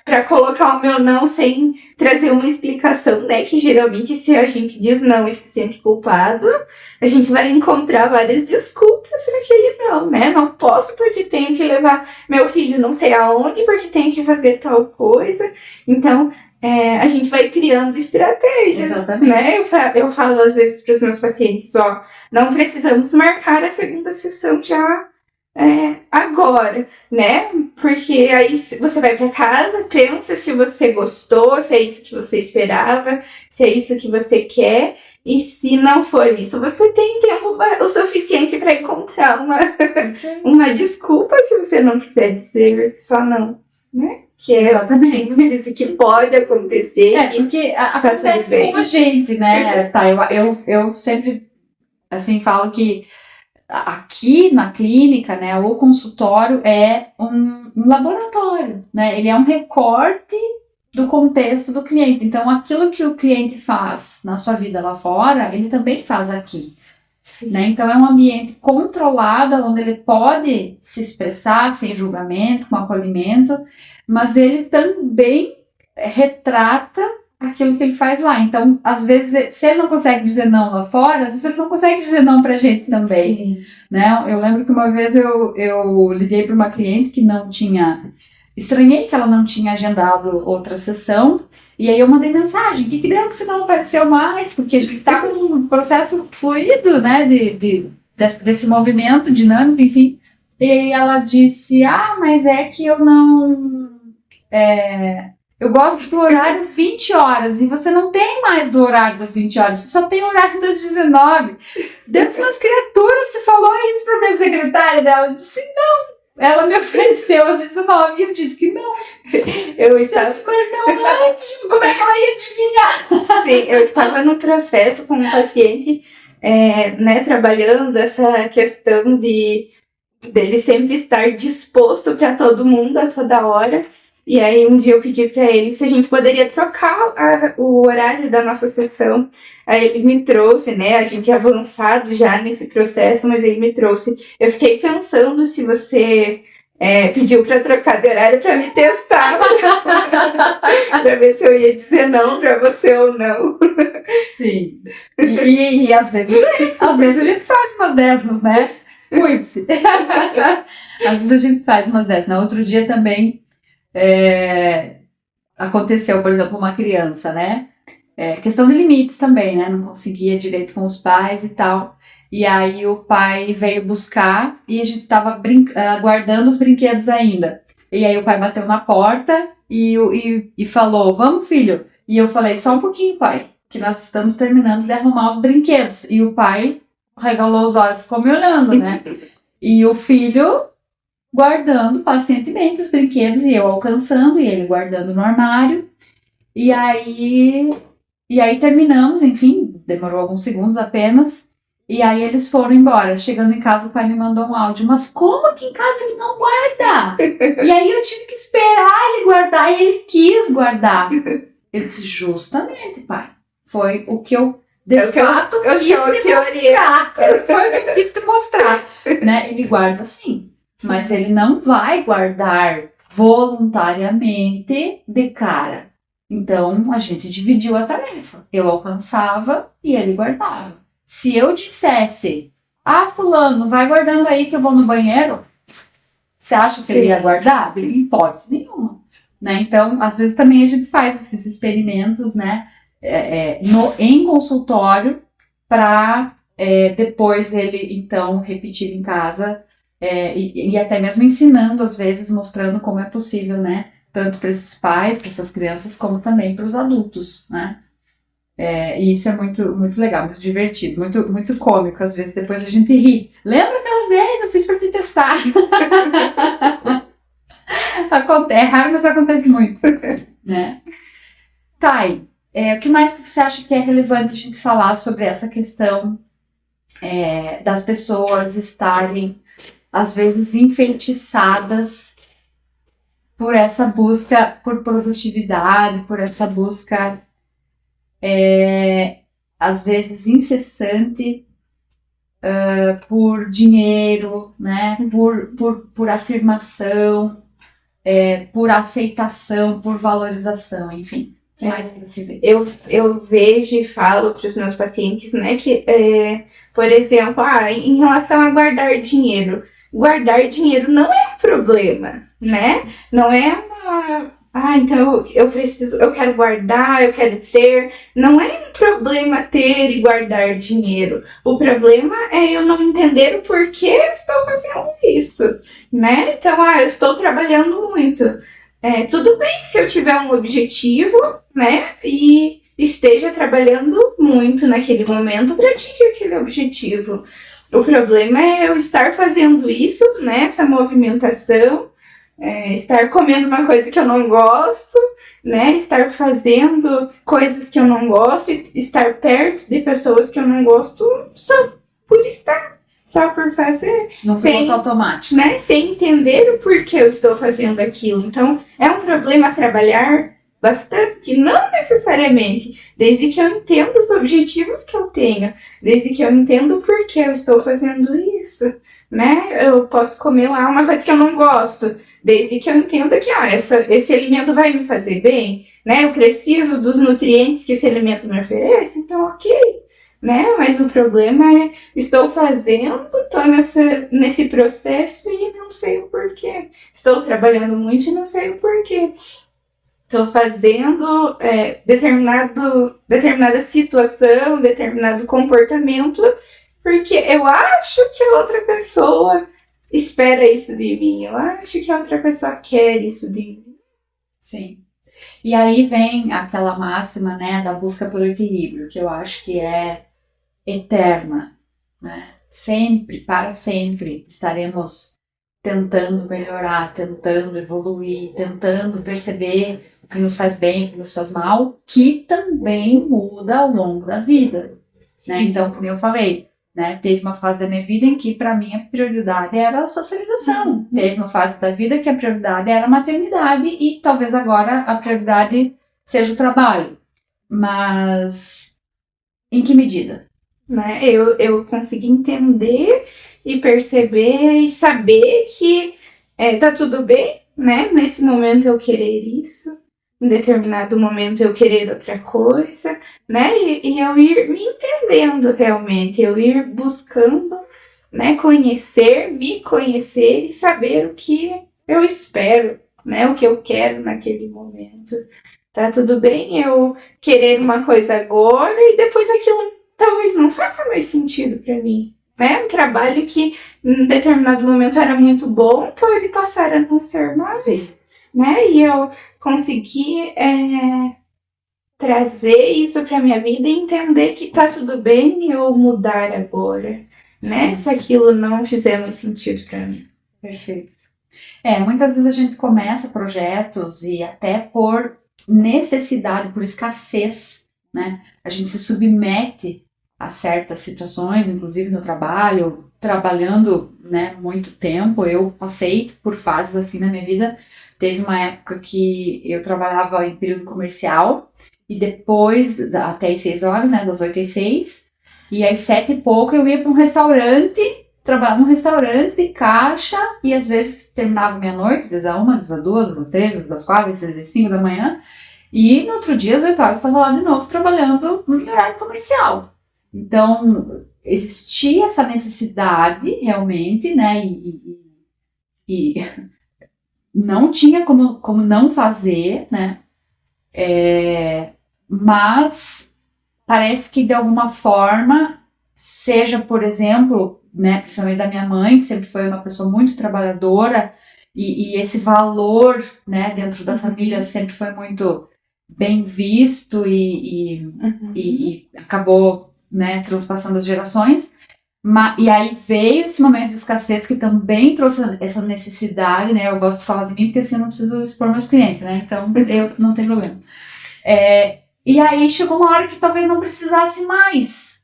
para colocar o meu não sem trazer uma explicação, né? Que geralmente se a gente diz não e se sente culpado, a gente vai encontrar várias desculpas para aquele não, né? Não posso porque tenho que levar meu filho não sei aonde, porque tenho que fazer tal coisa. Então, a gente vai criando estratégias. Exatamente. Né? Eu falo às vezes para os meus pacientes, não precisamos marcar a segunda sessão já agora, né? Porque aí você vai para casa, pensa se você gostou, se é isso que você esperava, se é isso que você quer. E se não for isso, você tem tempo o suficiente para encontrar uma desculpa se você não quiser dizer só não, né? Que é simples e que pode acontecer. Porque acontece com a gente, né? Tá, eu sempre assim falo que aqui na clínica, né, o consultório é um laboratório, né? Ele é um recorte do contexto do cliente. Então, aquilo que o cliente faz na sua vida lá fora, ele também faz aqui. Né? Então, é um ambiente controlado, onde ele pode se expressar sem julgamento, com acolhimento, mas ele também retrata aquilo que ele faz lá. Então, às vezes, se ele não consegue dizer não lá fora, às vezes ele não consegue dizer não pra gente também. Né? Eu lembro que uma vez eu liguei para uma cliente que não tinha... Estranhei que ela não tinha agendado outra sessão, e aí eu mandei mensagem, o que deu que você não apareceu mais? Porque a gente está com um processo fluido, né, desse movimento dinâmico, enfim. E aí ela disse, mas é que eu não Eu gosto do horário às 20 horas. E você não tem mais do horário das 20 horas. Você só tem horário das 19. Deus, umas criaturas, você falou isso pra minha secretária dela. Eu disse, não. Ela me ofereceu às 19 e eu disse que não. Eu estava... Mas não, ótimo. Como é que ela ia adivinhar? Sim, eu estava no processo com um paciente, né, trabalhando essa questão dele sempre estar disposto para todo mundo a toda hora. E aí um dia eu pedi para ele se a gente poderia trocar o horário da nossa sessão. Aí ele me trouxe, né, a gente é avançado já nesse processo, mas ele me trouxe. Eu fiquei pensando se você pediu para trocar de horário para me testar, para ver se eu ia dizer não para você ou não. Sim. E às vezes a gente faz umas dessas, né? Cuide-se. Às vezes a gente faz umas dessas. No outro dia também aconteceu, por exemplo, uma criança, né? Questão de limites também, né? Não conseguia direito com os pais e tal. E aí o pai veio buscar e a gente tava guardando os brinquedos ainda. E aí o pai bateu na porta e falou, vamos, filho? E eu falei, só um pouquinho, pai, que nós estamos terminando de arrumar os brinquedos. E o pai regalou os olhos e ficou me olhando, né? E o filho guardando pacientemente os brinquedos e eu alcançando e ele guardando no armário. E aí terminamos, enfim, demorou alguns segundos apenas. E aí eles foram embora. Chegando em casa, o pai me mandou um áudio. Mas como aqui em casa ele não guarda? E aí eu tive que esperar ele guardar e ele quis guardar. Eu disse, justamente, pai. Foi o que eu, de fato, quis te mostrar. Foi o que eu quis te mostrar. Né? Ele guarda sim. Mas ele não vai guardar voluntariamente de cara. Então, a gente dividiu a tarefa. Eu alcançava e ele guardava. Se eu dissesse, fulano, vai guardando aí que eu vou no banheiro, você acha que ele ia guardar? Em hipótese nenhuma. Né? Então, às vezes também a gente faz esses experimentos, né, em consultório para depois ele, então, repetir em casa e até mesmo ensinando, às vezes, mostrando como é possível, né, tanto para esses pais, para essas crianças, como também para os adultos, né? E isso é muito, muito legal, muito divertido, muito, muito cômico, às vezes depois a gente ri. Lembra aquela vez? Eu fiz para te testar. É raro, mas acontece muito. Né? Thay, o que mais você acha que é relevante a gente falar sobre essa questão das pessoas estarem, às vezes, enfeitiçadas por essa busca por produtividade, por essa busca às vezes incessante por dinheiro, né? por afirmação, por aceitação, por valorização, enfim. O que mais que você vê? Eu vejo e falo para os meus pacientes, né, que, por exemplo, em relação a guardar dinheiro não é um problema, né? Não é uma... então eu quero guardar, eu quero ter. Não é um problema ter e guardar dinheiro. O problema é eu não entender o porquê eu estou fazendo isso, né? Então, eu estou trabalhando muito. Tudo bem se eu tiver um objetivo, né? E esteja trabalhando muito naquele momento para atingir aquele objetivo. O problema é eu estar fazendo isso, né? Essa movimentação. Estar comendo uma coisa que eu não gosto, né? Estar fazendo coisas que eu não gosto, estar perto de pessoas que eu não gosto só por estar, só por fazer. No piloto automático. Né? Sem entender o porquê eu estou fazendo aquilo. Então, é um problema trabalhar bastante, não necessariamente, desde que eu entenda os objetivos que eu tenho, desde que eu entenda o porquê eu estou fazendo isso. Né? Eu posso comer lá uma coisa que eu não gosto, desde que eu entenda que esse alimento vai me fazer bem, né? Eu preciso dos nutrientes que esse alimento me oferece, então ok, né? Mas o problema é, estou fazendo, estou nesse processo e não sei o porquê. Estou trabalhando muito e não sei o porquê. Estou fazendo determinada situação, determinado comportamento, porque eu acho que a outra pessoa espera isso de mim. Eu acho que a outra pessoa quer isso de mim. Sim. E aí vem aquela máxima, né, da busca pelo equilíbrio, que eu acho que é eterna, né? Sempre, para sempre, estaremos tentando melhorar, tentando evoluir, tentando perceber o que nos faz bem, o que nos faz mal, que também muda ao longo da vida, né? Então, como eu falei, né, teve uma fase da minha vida em que para mim a prioridade era a socialização, teve uma fase da vida que a prioridade era a maternidade e talvez agora a prioridade seja o trabalho, mas em que medida? Né? Eu consegui entender e perceber e saber que tá tudo bem, né? Nesse momento eu querer isso, em determinado momento eu querer outra coisa, né? E eu ir me entendendo realmente, eu ir buscando, né? Me conhecer e saber o que eu espero, né? O que eu quero naquele momento. Tá tudo bem eu querer uma coisa agora e depois aquilo talvez não faça mais sentido para mim. Né? Um trabalho que em determinado momento era muito bom, pode passar a não ser mais. Sim. Né? E eu consegui trazer isso para minha vida e entender que tá tudo bem eu mudar agora. Né? Se aquilo não fizer mais sentido para mim. Perfeito. Muitas vezes a gente começa projetos e até por necessidade, por escassez, né? A gente se submete a certas situações, inclusive no trabalho, trabalhando, né, muito tempo. Eu passei por fases assim na minha vida. Teve uma época que eu trabalhava em período comercial e depois, até às 6 horas, né, das 8 às 6, e às 7 e pouco eu ia para um restaurante, trabalhar num restaurante de caixa e às vezes terminava meia-noite, às vezes às 1, às vezes às 2, às vezes às 3, às vezes às 4, às vezes às 5 da manhã. E no outro dia, às 8 horas, estava lá de novo trabalhando no horário comercial. Então, existia essa necessidade realmente, né? E não tinha como não fazer, né? Mas parece que de alguma forma, seja, por exemplo, né, principalmente da minha mãe, que sempre foi uma pessoa muito trabalhadora, e esse valor, né, dentro da família sempre foi muito bem visto e acabou, né, transpassando as gerações. E aí veio esse momento de escassez que também trouxe essa necessidade, né? Eu gosto de falar de mim porque assim eu não preciso expor meus clientes, né? Então eu não tem problema. E aí chegou uma hora que talvez não precisasse mais.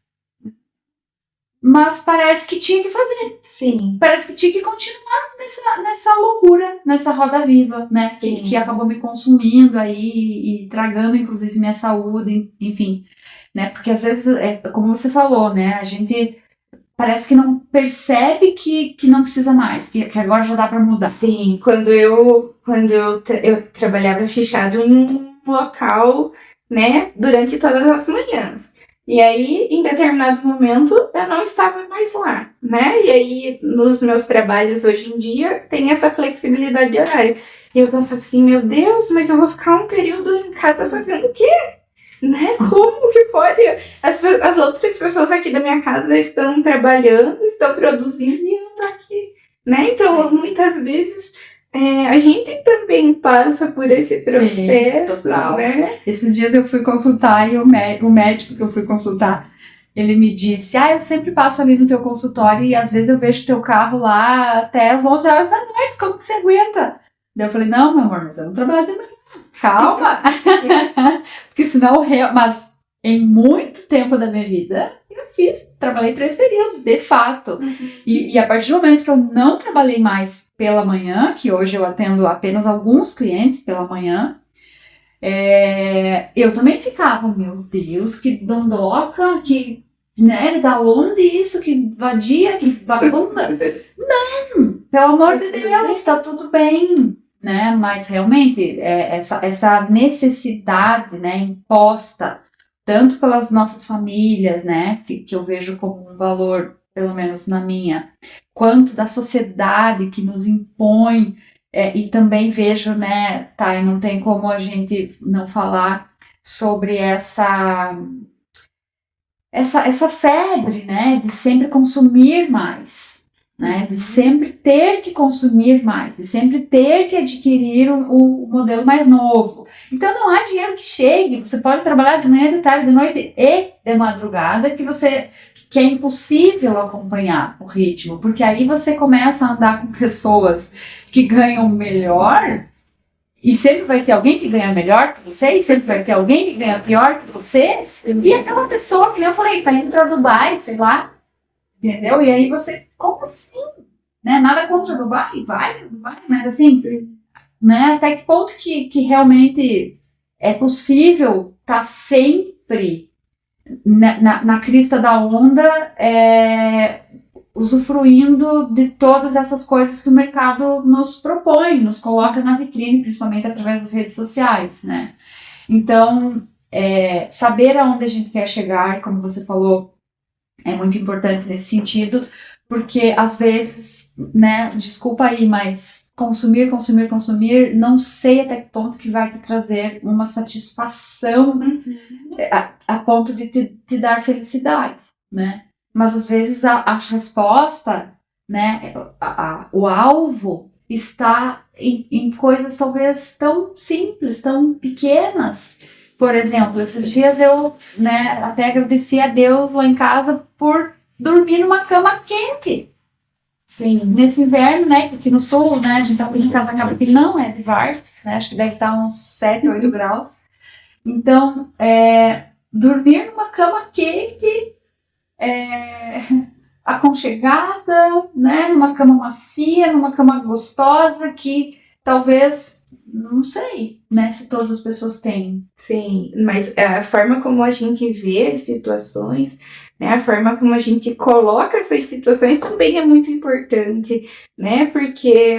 Mas parece que tinha que fazer. Sim. Parece que tinha que continuar nessa loucura, nessa roda viva, né? Que acabou me consumindo aí e tragando, inclusive, minha saúde, enfim. Né? Porque às vezes, como você falou, né? A gente parece que não percebe que não precisa mais, que agora já dá para mudar. Sim, quando eu trabalhava fechado em um local, né? Durante todas as manhãs. E aí, em determinado momento, eu não estava mais lá, né? E aí, nos meus trabalhos hoje em dia, tem essa flexibilidade de horário. E eu pensava assim, meu Deus, mas eu vou ficar um período em casa fazendo o quê? Né? Como que pode? As outras pessoas aqui da minha casa estão trabalhando, estão produzindo e eu tô aqui, né? Então, muitas vezes... a gente também passa por esse processo. Sim, total. Né? Esses dias eu fui consultar e o médico que eu fui consultar, ele me disse, eu sempre passo ali no teu consultório e às vezes eu vejo teu carro lá até as 11 horas da noite, como que você aguenta? Daí eu falei, não, meu amor, mas eu não trabalho de manhã, calma. Porque senão, mas em muito tempo da minha vida, eu trabalhei 3 períodos, de fato. E a partir do momento que eu não trabalhei mais pela manhã, que hoje eu atendo apenas alguns clientes pela manhã, eu também ficava, meu Deus, que dondoca, que, né, da onde isso, que vadia, que vagabunda. Não, pelo amor de Deus, tá tudo bem, né, mas realmente, essa necessidade, né, imposta, tanto pelas nossas famílias, né, que eu vejo como um valor, pelo menos na minha, quanto da sociedade que nos impõe, e também vejo, né, e não tem como a gente não falar sobre essa febre, né, de sempre consumir mais, né? De sempre ter que consumir mais, de sempre ter que adquirir o modelo mais novo. Então não há dinheiro que chegue, você pode trabalhar de manhã, de tarde, de noite e de madrugada, que é impossível acompanhar o ritmo, porque aí você começa a andar com pessoas que ganham melhor, e sempre vai ter alguém que ganha melhor que você, e sempre vai ter alguém que ganha pior que você, e aquela pessoa, que eu falei, tá indo pra Dubai, sei lá, entendeu? E aí você, como assim? Né? Nada contra Dubai, vai pra Dubai, mas assim, né? Até que ponto que realmente é possível estar sempre na crista da onda, usufruindo de todas essas coisas que o mercado nos propõe, nos coloca na vitrine, principalmente através das redes sociais, né? Então, saber aonde a gente quer chegar, como você falou, é muito importante nesse sentido, porque às vezes, né, desculpa aí, mas consumir, não sei até que ponto que vai te trazer uma satisfação a ponto de te dar felicidade, né? Mas às vezes a resposta, né, o alvo está em coisas talvez tão simples, tão pequenas. Por exemplo, esses dias eu, né, até agradeci a Deus lá em casa por dormir numa cama quente. Sim. Nesse inverno, né, que aqui no sul, né, a gente tá em casa que não é de VAR, né, acho que deve estar uns 7, 8 graus. Então, dormir numa cama quente, aconchegada, né, numa cama macia, numa cama gostosa, que talvez, não sei, né, se todas as pessoas têm. Sim, mas a forma como a gente vê as situações, né, a forma como a gente coloca essas situações também é muito importante, né, porque,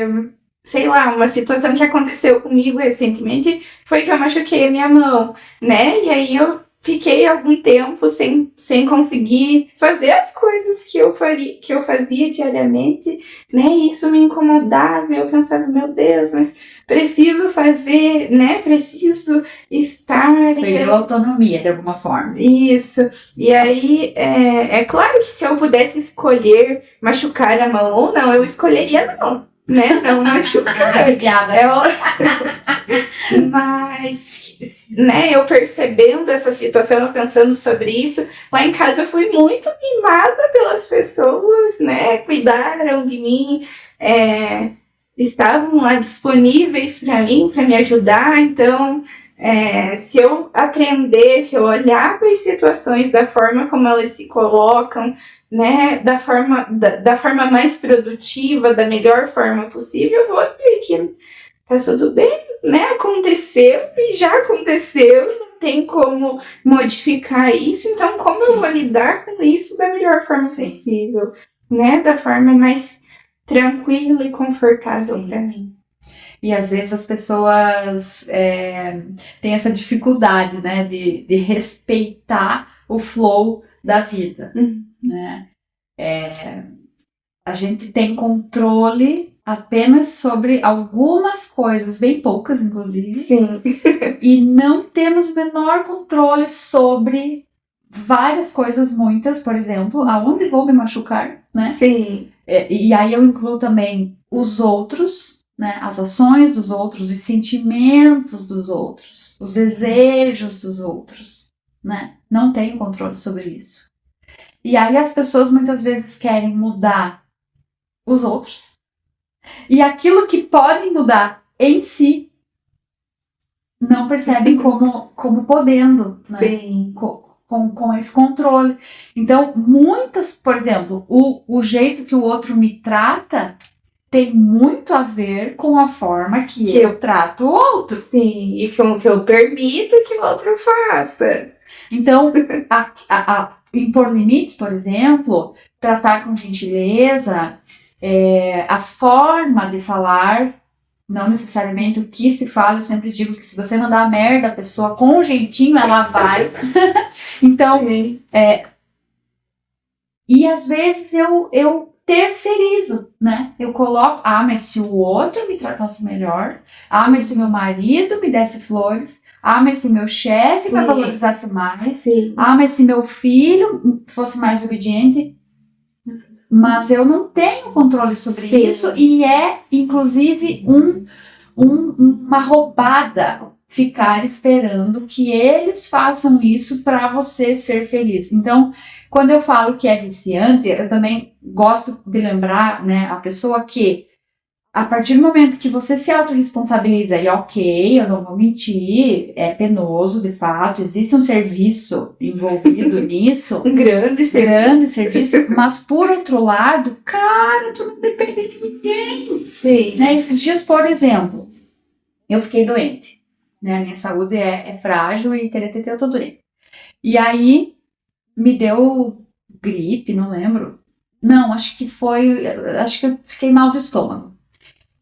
sei lá, uma situação que aconteceu comigo recentemente foi que eu machuquei a minha mão, né, e aí eu fiquei algum tempo sem conseguir fazer as coisas que eu fazia diariamente, né, e isso me incomodava, eu pensava, meu Deus, mas preciso fazer, né, preciso estar... Perdeu a autonomia de alguma forma. Isso, e aí, é claro que se eu pudesse escolher machucar a mão ou não, eu escolheria não, né, não machucar. Obrigada. Mas, né, eu percebendo essa situação, eu pensando sobre isso, lá em casa eu fui muito mimada pelas pessoas, né, cuidaram de mim, estavam lá disponíveis para mim, para me ajudar. Então, se eu aprender, se eu olhar para as situações da forma como elas se colocam, né, da forma mais produtiva, da melhor forma possível, eu vou ver que tá tudo bem, né? Aconteceu e já aconteceu, não tem como modificar isso, então como eu vou lidar com isso da melhor forma possível, né? Da forma mais tranquila e confortável para mim. E às vezes as pessoas têm essa dificuldade, né, de respeitar o flow da vida, né? A gente tem controle apenas sobre algumas coisas, bem poucas inclusive. Sim. E não temos o menor controle sobre várias coisas, muitas, por exemplo, aonde vou me machucar, né? Sim. E aí eu incluo também os outros, né? As ações dos outros, os sentimentos dos outros, os desejos dos outros, né? Não tenho controle sobre isso. E aí as pessoas muitas vezes querem mudar os outros. E aquilo que podem mudar em si, não percebem como podendo, né? Sim. Com esse controle. Então, por exemplo, o jeito que o outro me trata tem muito a ver com a forma que eu trato o outro. Sim, e com o que eu permito que o outro faça. Então, impor limites, por exemplo, tratar com gentileza, a forma de falar, não necessariamente o que se fala. Eu sempre digo que se você mandar a merda a pessoa com um jeitinho, ela vai. Então, e às vezes eu terceirizo, né? Eu coloco, mas se o outro me tratasse melhor, mas se meu marido me desse flores, mas se meu chefe me valorizasse mais, mas se meu filho fosse mais obediente. mas eu não tenho controle sobre Sim. isso, e é, inclusive, uma roubada ficar esperando que eles façam isso para você ser feliz. Então, quando eu falo que é viciante, eu também gosto de lembrar, né, a pessoa que, a partir do momento que você se autorresponsabiliza, e ok, eu não vou mentir, é penoso, de fato, existe um serviço envolvido nisso, Um grande serviço, mas por outro lado, cara, tu não depende de ninguém. Sim. Né? Esses dias, por exemplo, eu fiquei doente, né? A minha saúde é frágil e eu tô doente. E aí, me deu gripe, não lembro. Não, acho que eu fiquei mal do estômago.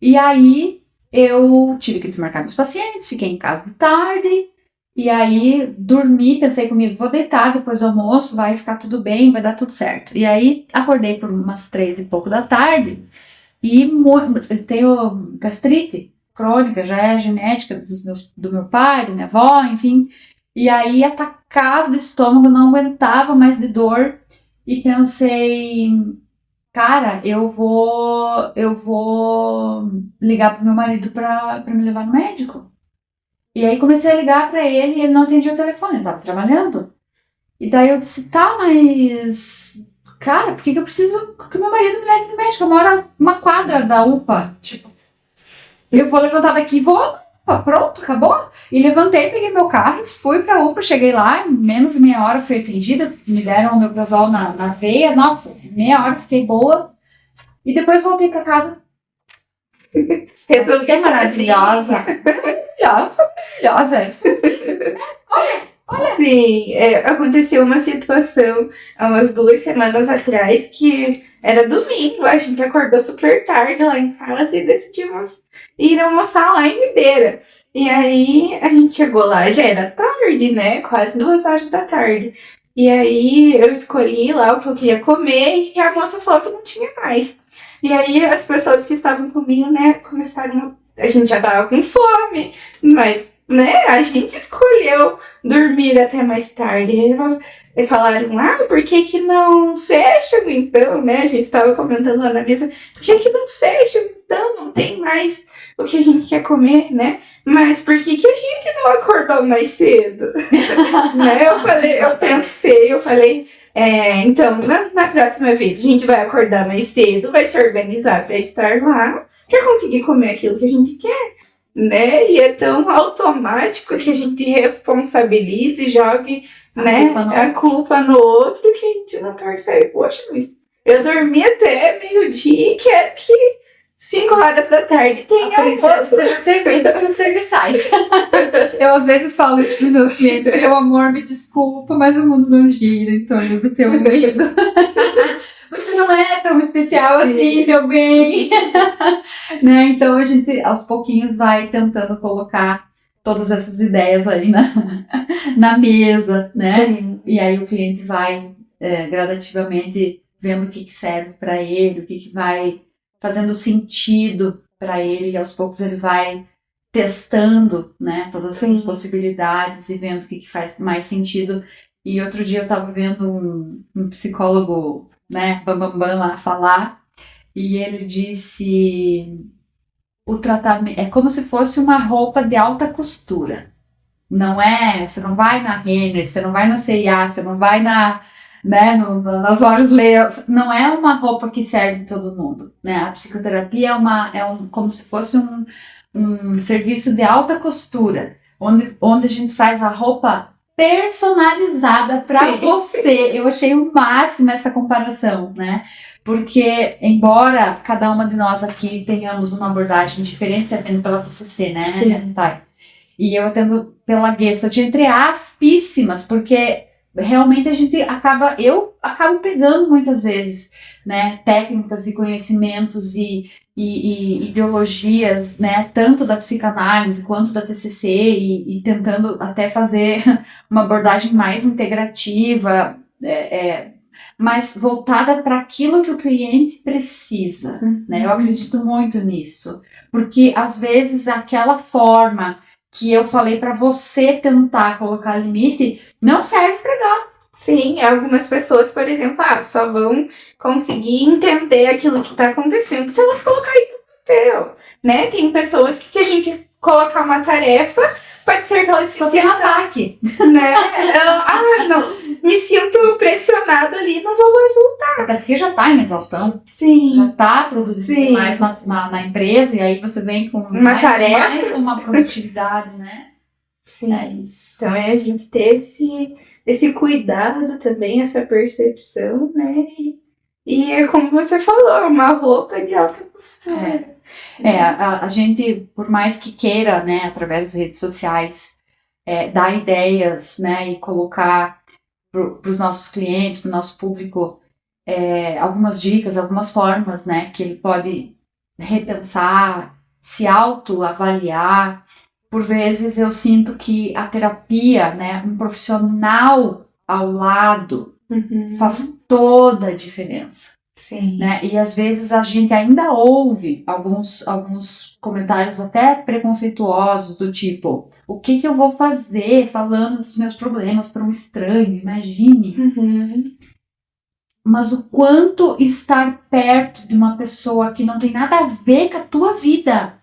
E aí, eu tive que desmarcar meus pacientes, fiquei em casa de tarde, e aí dormi, pensei comigo, vou deitar depois do almoço, vai ficar tudo bem, vai dar tudo certo. E aí, acordei por umas 3 e pouco da tarde, e tenho gastrite crônica, já é genética do meu pai, da minha avó, enfim. E aí, atacado do estômago, não aguentava mais de dor, e pensei, cara, eu vou ligar pro meu marido pra me levar no médico. E aí comecei a ligar pra ele e ele não atendia o telefone, ele tava trabalhando. E daí eu disse, tá, mas... Cara, por que eu preciso que meu marido me leve no médico? Eu moro uma quadra da UPA. Tipo, eu vou levantar daqui e vou... Pronto, acabou. E levantei, peguei meu carro e fui pra UPA, cheguei lá, em menos de meia hora fui atendida, me deram o omeprazol na veia, nossa, meia hora fiquei boa. E depois voltei pra casa. Resolvi Você é maravilhosa. Maravilhosa. Sim, aconteceu uma situação há umas 2 semanas atrás que era domingo, a gente acordou super tarde lá em casa e decidimos ir almoçar lá em Videira. E aí a gente chegou lá, já era tarde, né? Quase 2 horas da tarde. E aí eu escolhi lá o que eu queria comer e a moça falou que não tinha mais. E aí as pessoas que estavam comigo, né, começaram. A gente já tava com fome, mas, né, a gente escolheu dormir até mais tarde. E falaram, por que não fecham então, né? A gente tava comentando lá na mesa, por que não fecham então? Não tem mais o que a gente quer comer, né? Mas por que a gente não acordou mais cedo? Né? Eu falei, então, na próxima vez a gente vai acordar mais cedo, vai se organizar para estar lá, para conseguir comer aquilo que a gente quer, né? E é tão automático que a gente responsabilize e jogue, né, a culpa no outro que a gente não percebe. Poxa, mas eu dormi até meio-dia e quero que 5 horas da tarde tenha almoço. Seja servida pelos serviçais. Eu às vezes falo isso para os meus clientes, meu amor, me desculpa, mas o mundo não gira em torno do teu umbigo. Você não é tão especial assim, meu bem. Né? Então a gente aos pouquinhos vai tentando colocar todas essas ideias aí na mesa, né? Sim. E aí o cliente vai gradativamente vendo o que serve para ele, o que vai fazendo sentido para ele, e aos poucos ele vai testando, né, todas essas possibilidades e vendo o que faz mais sentido. E outro dia eu estava vendo um psicólogo, né, bambambam lá falar, e ele disse, o tratamento é como se fosse uma roupa de alta costura. Não é, você não vai na Renner, você não vai na C&A, você não vai nas lojas Leos, não é uma roupa que serve todo mundo, né? A psicoterapia como se fosse um serviço de alta costura, onde a gente faz a roupa personalizada para você. Eu achei o máximo essa comparação, né? Porque, embora cada uma de nós aqui tenhamos uma abordagem diferente, você atende pela TCC, né? Sim. Tá. E eu atendo pela Gestalt, entre aspíssimas, porque realmente eu acabo pegando muitas vezes, né, técnicas e conhecimentos e ideologias, né, tanto da psicanálise quanto da TCC e tentando até fazer uma abordagem mais integrativa, mas voltada para aquilo que o cliente precisa, né? Eu acredito muito nisso, porque às vezes aquela forma que eu falei para você tentar colocar limite não serve para Sim, algumas pessoas, por exemplo, só vão conseguir entender aquilo que está acontecendo se elas colocarem no papel, né? Tem pessoas que, se a gente colocar uma tarefa, pode ser que elas se Só tem sintam, ataque. né? Não, me sinto pressionado ali, não vou resultar. Até porque já tá em exaustão, já Sim, tá produzindo Sim. mais na empresa, e aí você vem com Uma tarefa. mais uma produtividade, né? sim. É isso. Então é a gente ter esse cuidado também, essa percepção, né? E é como você falou, uma roupa de alta costura. A gente, por mais que queira, né, através das redes sociais, dar ideias, né, e colocar para os nossos clientes, para o nosso público, algumas dicas, algumas formas, né, que ele pode repensar, se autoavaliar. Por vezes eu sinto que a terapia, né, um profissional ao lado faz toda a diferença. Sim. Né? E às vezes a gente ainda ouve alguns comentários até preconceituosos, do tipo: o que eu vou fazer falando dos meus problemas para um estranho? Imagine. Mas o quanto estar perto de uma pessoa que não tem nada a ver com a tua vida,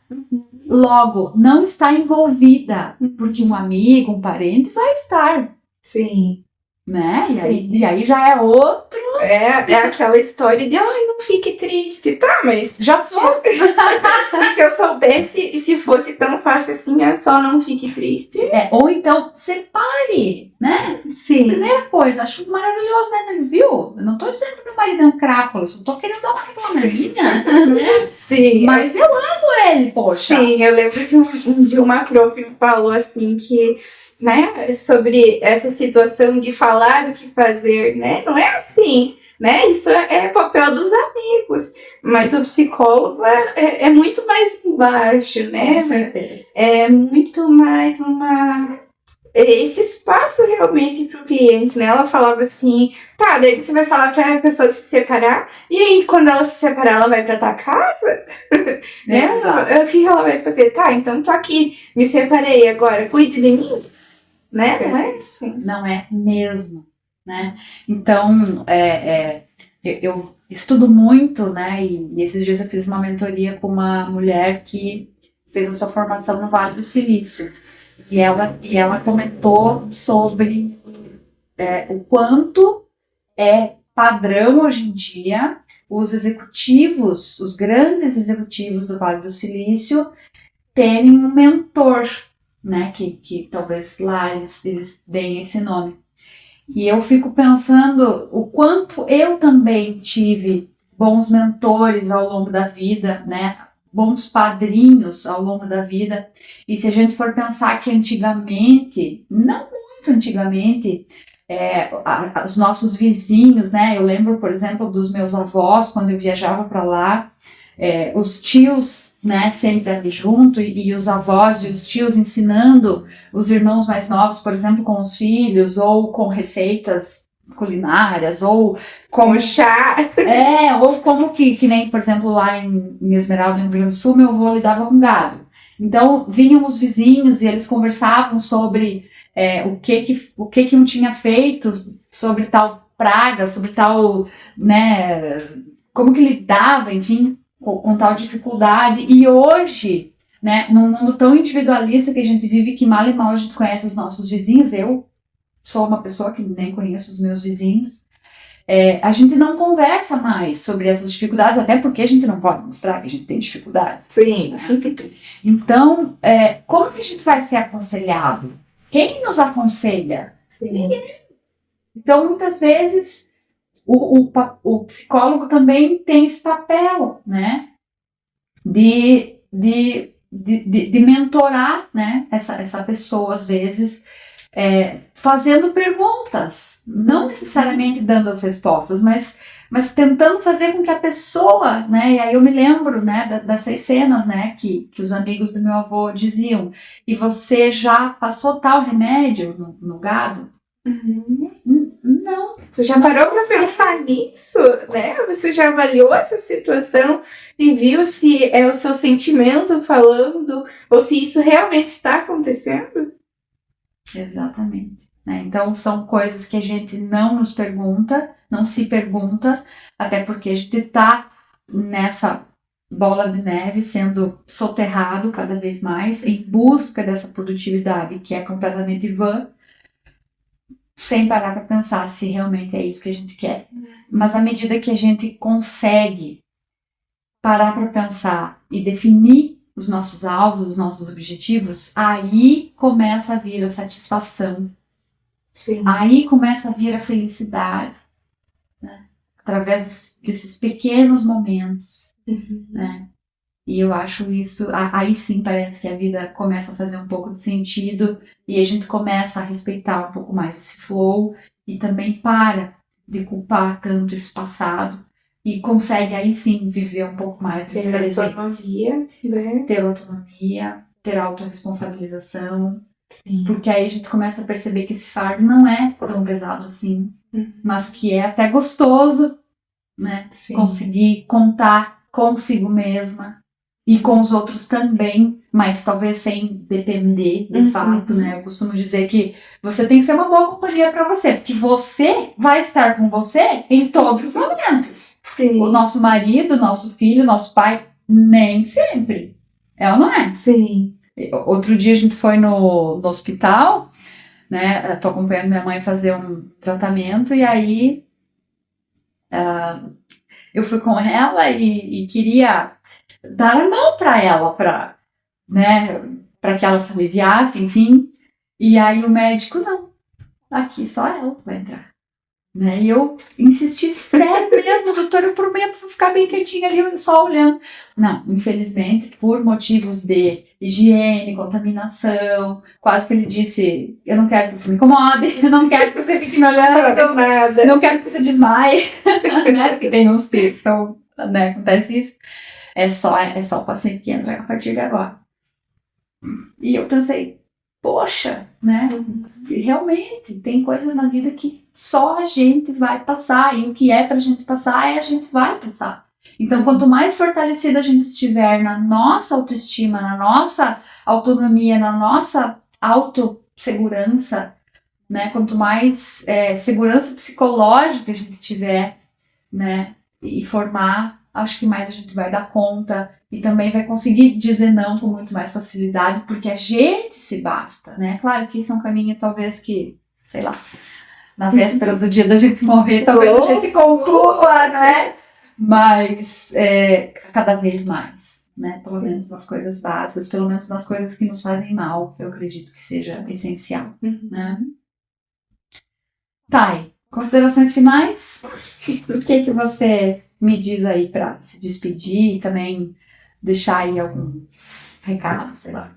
logo não está envolvida, porque um amigo, um parente vai estar. Sim. Né? Sim. E aí já é outro. É aquela história de, não fique triste, tá? Mas já tô. se eu soubesse, e se fosse tão fácil assim, só não fique triste. Ou então, separe, né? Sim. Primeira coisa, acho maravilhoso, né? Viu? Eu não tô dizendo que meu marido é um crápula, só tô querendo dar uma reclamazinha. Sim. Mas eu amo ele, poxa. Sim, eu lembro de uma prof me falou assim que, né, sobre essa situação de falar o que fazer, né? Não é assim, né? Isso é papel dos amigos, mas o psicólogo é muito mais embaixo, né? Com certeza. É muito mais esse espaço realmente para o cliente, né? Ela falava assim, tá, daí você vai falar para a pessoa se separar, e aí quando ela se separar, ela vai para tua casa? Né? O que ela vai fazer? Tá, então tô aqui, me separei agora, cuide de mim? Né? Não é assim. Não é mesmo, né? Então, eu estudo muito, né? E esses dias eu fiz uma mentoria com uma mulher que fez a sua formação no Vale do Silício. E ela comentou sobre o quanto é padrão hoje em dia os executivos, os grandes executivos do Vale do Silício, terem um mentor, né, que talvez lá eles deem esse nome. E eu fico pensando o quanto eu também tive bons mentores ao longo da vida, né, bons padrinhos ao longo da vida. E se a gente for pensar que antigamente, não muito antigamente, os nossos vizinhos, né, eu lembro, por exemplo, dos meus avós, quando eu viajava para lá, os tios, né, sempre ali junto, e os avós e os tios ensinando os irmãos mais novos, por exemplo, com os filhos, ou com receitas culinárias, ou com chá. Ou como que nem, por exemplo, lá em Esmeralda, no Rio Grande do Sul, meu avô lidava com gado. Então, vinham os vizinhos e eles conversavam sobre o que um tinha feito sobre tal praga, sobre tal, né, como que lidava, enfim, com tal dificuldade. E hoje, né, num mundo tão individualista que a gente vive, que mal e mal a gente conhece os nossos vizinhos, eu sou uma pessoa que nem conheço os meus vizinhos, a gente não conversa mais sobre essas dificuldades, até porque a gente não pode mostrar que a gente tem dificuldades. Sim. Então, como que a gente vai ser aconselhado? Quem nos aconselha? Sim. Ninguém. Então, muitas vezes, o psicólogo também tem esse papel, né? De mentorar, né, essa pessoa, às vezes, fazendo perguntas, não necessariamente dando as respostas, mas tentando fazer com que a pessoa, né, e aí eu me lembro, né, dessas cenas, né, que os amigos do meu avô diziam: e você já passou tal remédio no gado? Não. Você já parou para pensar nisso, né? Você já avaliou essa situação e viu se é o seu sentimento falando ou se isso realmente está acontecendo? Exatamente. né? Então, são coisas que a gente não nos pergunta, não se pergunta, até porque a gente está nessa bola de neve sendo soterrado cada vez mais em busca dessa produtividade que é completamente vã, sem parar para pensar se realmente é isso que a gente quer. Mas à medida que a gente consegue parar para pensar e definir os nossos alvos, os nossos objetivos, aí começa a vir a satisfação. Sim. Aí começa a vir a felicidade, né? Através desses pequenos momentos, né? E eu acho isso, aí sim parece que a vida começa a fazer um pouco de sentido e a gente começa a respeitar um pouco mais esse flow e também para de culpar tanto esse passado e consegue aí sim viver um pouco mais desse Ter presente. autonomia, né? Ter autonomia, ter autorresponsabilização, Sim. porque aí a gente começa a perceber que esse fardo não é tão pesado assim, mas que é até gostoso, né? Sim. Conseguir contar consigo mesma e com os outros também, mas talvez sem depender de fato, né? Eu costumo dizer que você tem que ser uma boa companhia para você, porque você vai estar com você em todos os momentos. Sim. O nosso marido, nosso filho, nosso pai, nem sempre. É ou não é? Sim. Outro dia a gente foi no hospital, né? Tô acompanhando minha mãe fazer um tratamento e aí eu fui com ela e queria dar a mão para ela, né, para que ela se aliviasse, enfim. E aí o médico, não, aqui só ela vai entrar. Né? E eu insisti, sério mesmo, doutor, eu prometo ficar bem quietinha ali, só olhando. Não, infelizmente, por motivos de higiene, contaminação, quase que ele disse, eu não quero que você me incomode, eu não quero que você fique me olhando, Nada. não quero que você desmaie, né? Porque tem uns que são, né, acontece isso. É só o paciente que entra a partir de agora. E eu pensei, poxa, né? Realmente, tem coisas na vida que só a gente vai passar. E o que é pra gente passar, a gente vai passar. Então, quanto mais fortalecida a gente estiver na nossa autoestima, na nossa autonomia, na nossa autossegurança, né? Quanto mais segurança psicológica a gente tiver, né? E formar, acho que mais a gente vai dar conta e também vai conseguir dizer não com muito mais facilidade, porque a gente se basta, né? Claro que isso é um caminho talvez que, sei lá, na véspera do dia da gente morrer, talvez a gente conclua, né? Mas cada vez mais, né? Pelo menos nas coisas básicas, pelo menos nas coisas que nos fazem mal, eu acredito que seja essencial, né? Thay, considerações finais? O que você me diz aí para se despedir e também deixar aí algum recado, sei lá.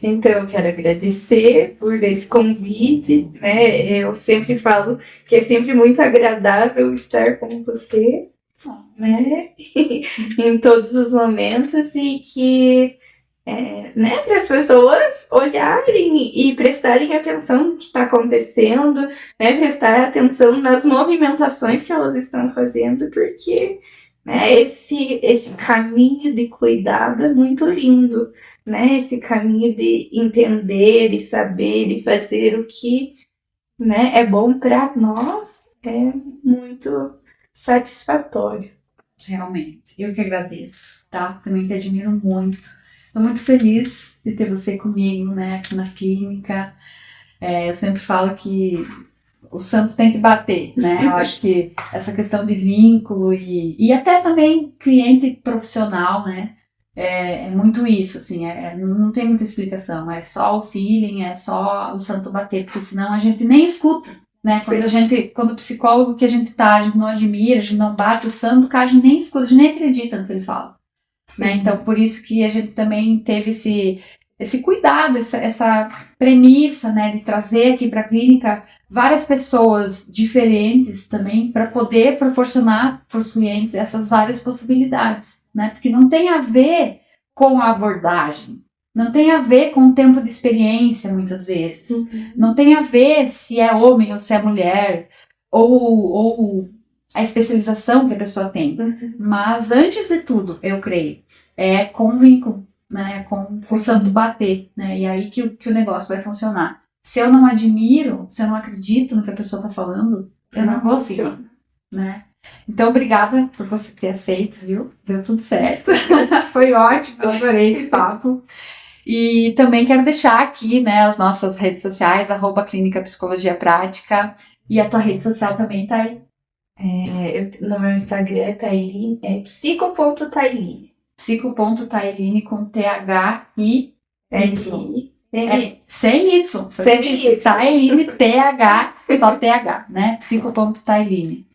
Então, eu quero agradecer por esse convite, né? Eu sempre falo que é sempre muito agradável estar com você, né? Em todos os momentos e que, né, para as pessoas olharem e prestarem atenção no que está acontecendo, né? Prestar atenção nas movimentações que elas estão fazendo, porque, né, esse caminho de cuidado é muito lindo, né? Esse caminho de entender e saber e fazer o que, né, é bom para nós é muito satisfatório. Realmente, eu que agradeço, tá? Também te admiro muito. Estou muito feliz de ter você comigo, né, aqui na clínica. Eu sempre falo que o santo tem que bater, né? Eu acho que essa questão de vínculo e até também cliente profissional, né? É muito isso, assim, não tem muita explicação, é só o feeling, é só o santo bater, porque senão a gente nem escuta, né? Quando o psicólogo que a gente tá, a gente não admira, a gente não bate o santo, cara, a gente nem escuta, a gente nem acredita no que ele fala, né? Então, por isso que a gente também teve esse cuidado, essa premissa, né, de trazer aqui para a clínica várias pessoas diferentes também para poder proporcionar para os clientes essas várias possibilidades, né? Porque não tem a ver com a abordagem, não tem a ver com o tempo de experiência muitas vezes, não tem a ver se é homem ou se é mulher ou a especialização que a pessoa tem, mas antes de tudo, eu creio, com o vínculo, né, com o santo bater, né, e aí que o negócio vai funcionar. Se eu não admiro, se eu não acredito no que a pessoa tá falando, eu não vou seguir, né? Então, obrigada por você ter aceito, viu? Deu tudo certo. Foi ótimo, eu adorei esse papo. E também quero deixar aqui, né, as nossas redes sociais, @Clínica Psicologia Prática. E a tua rede social também tá aí. No meu Instagram é Tailine, é psico.tailine. Psico.tailine com THI. Sem Y. Sem Y. Tailine, TH, só TH, né? Psico.tailine.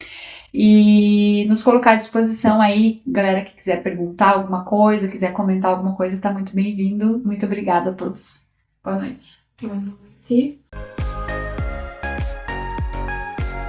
E nos colocar à disposição aí, galera que quiser perguntar alguma coisa, quiser comentar alguma coisa, tá muito bem-vindo. Muito obrigada a todos. Boa noite. Boa noite.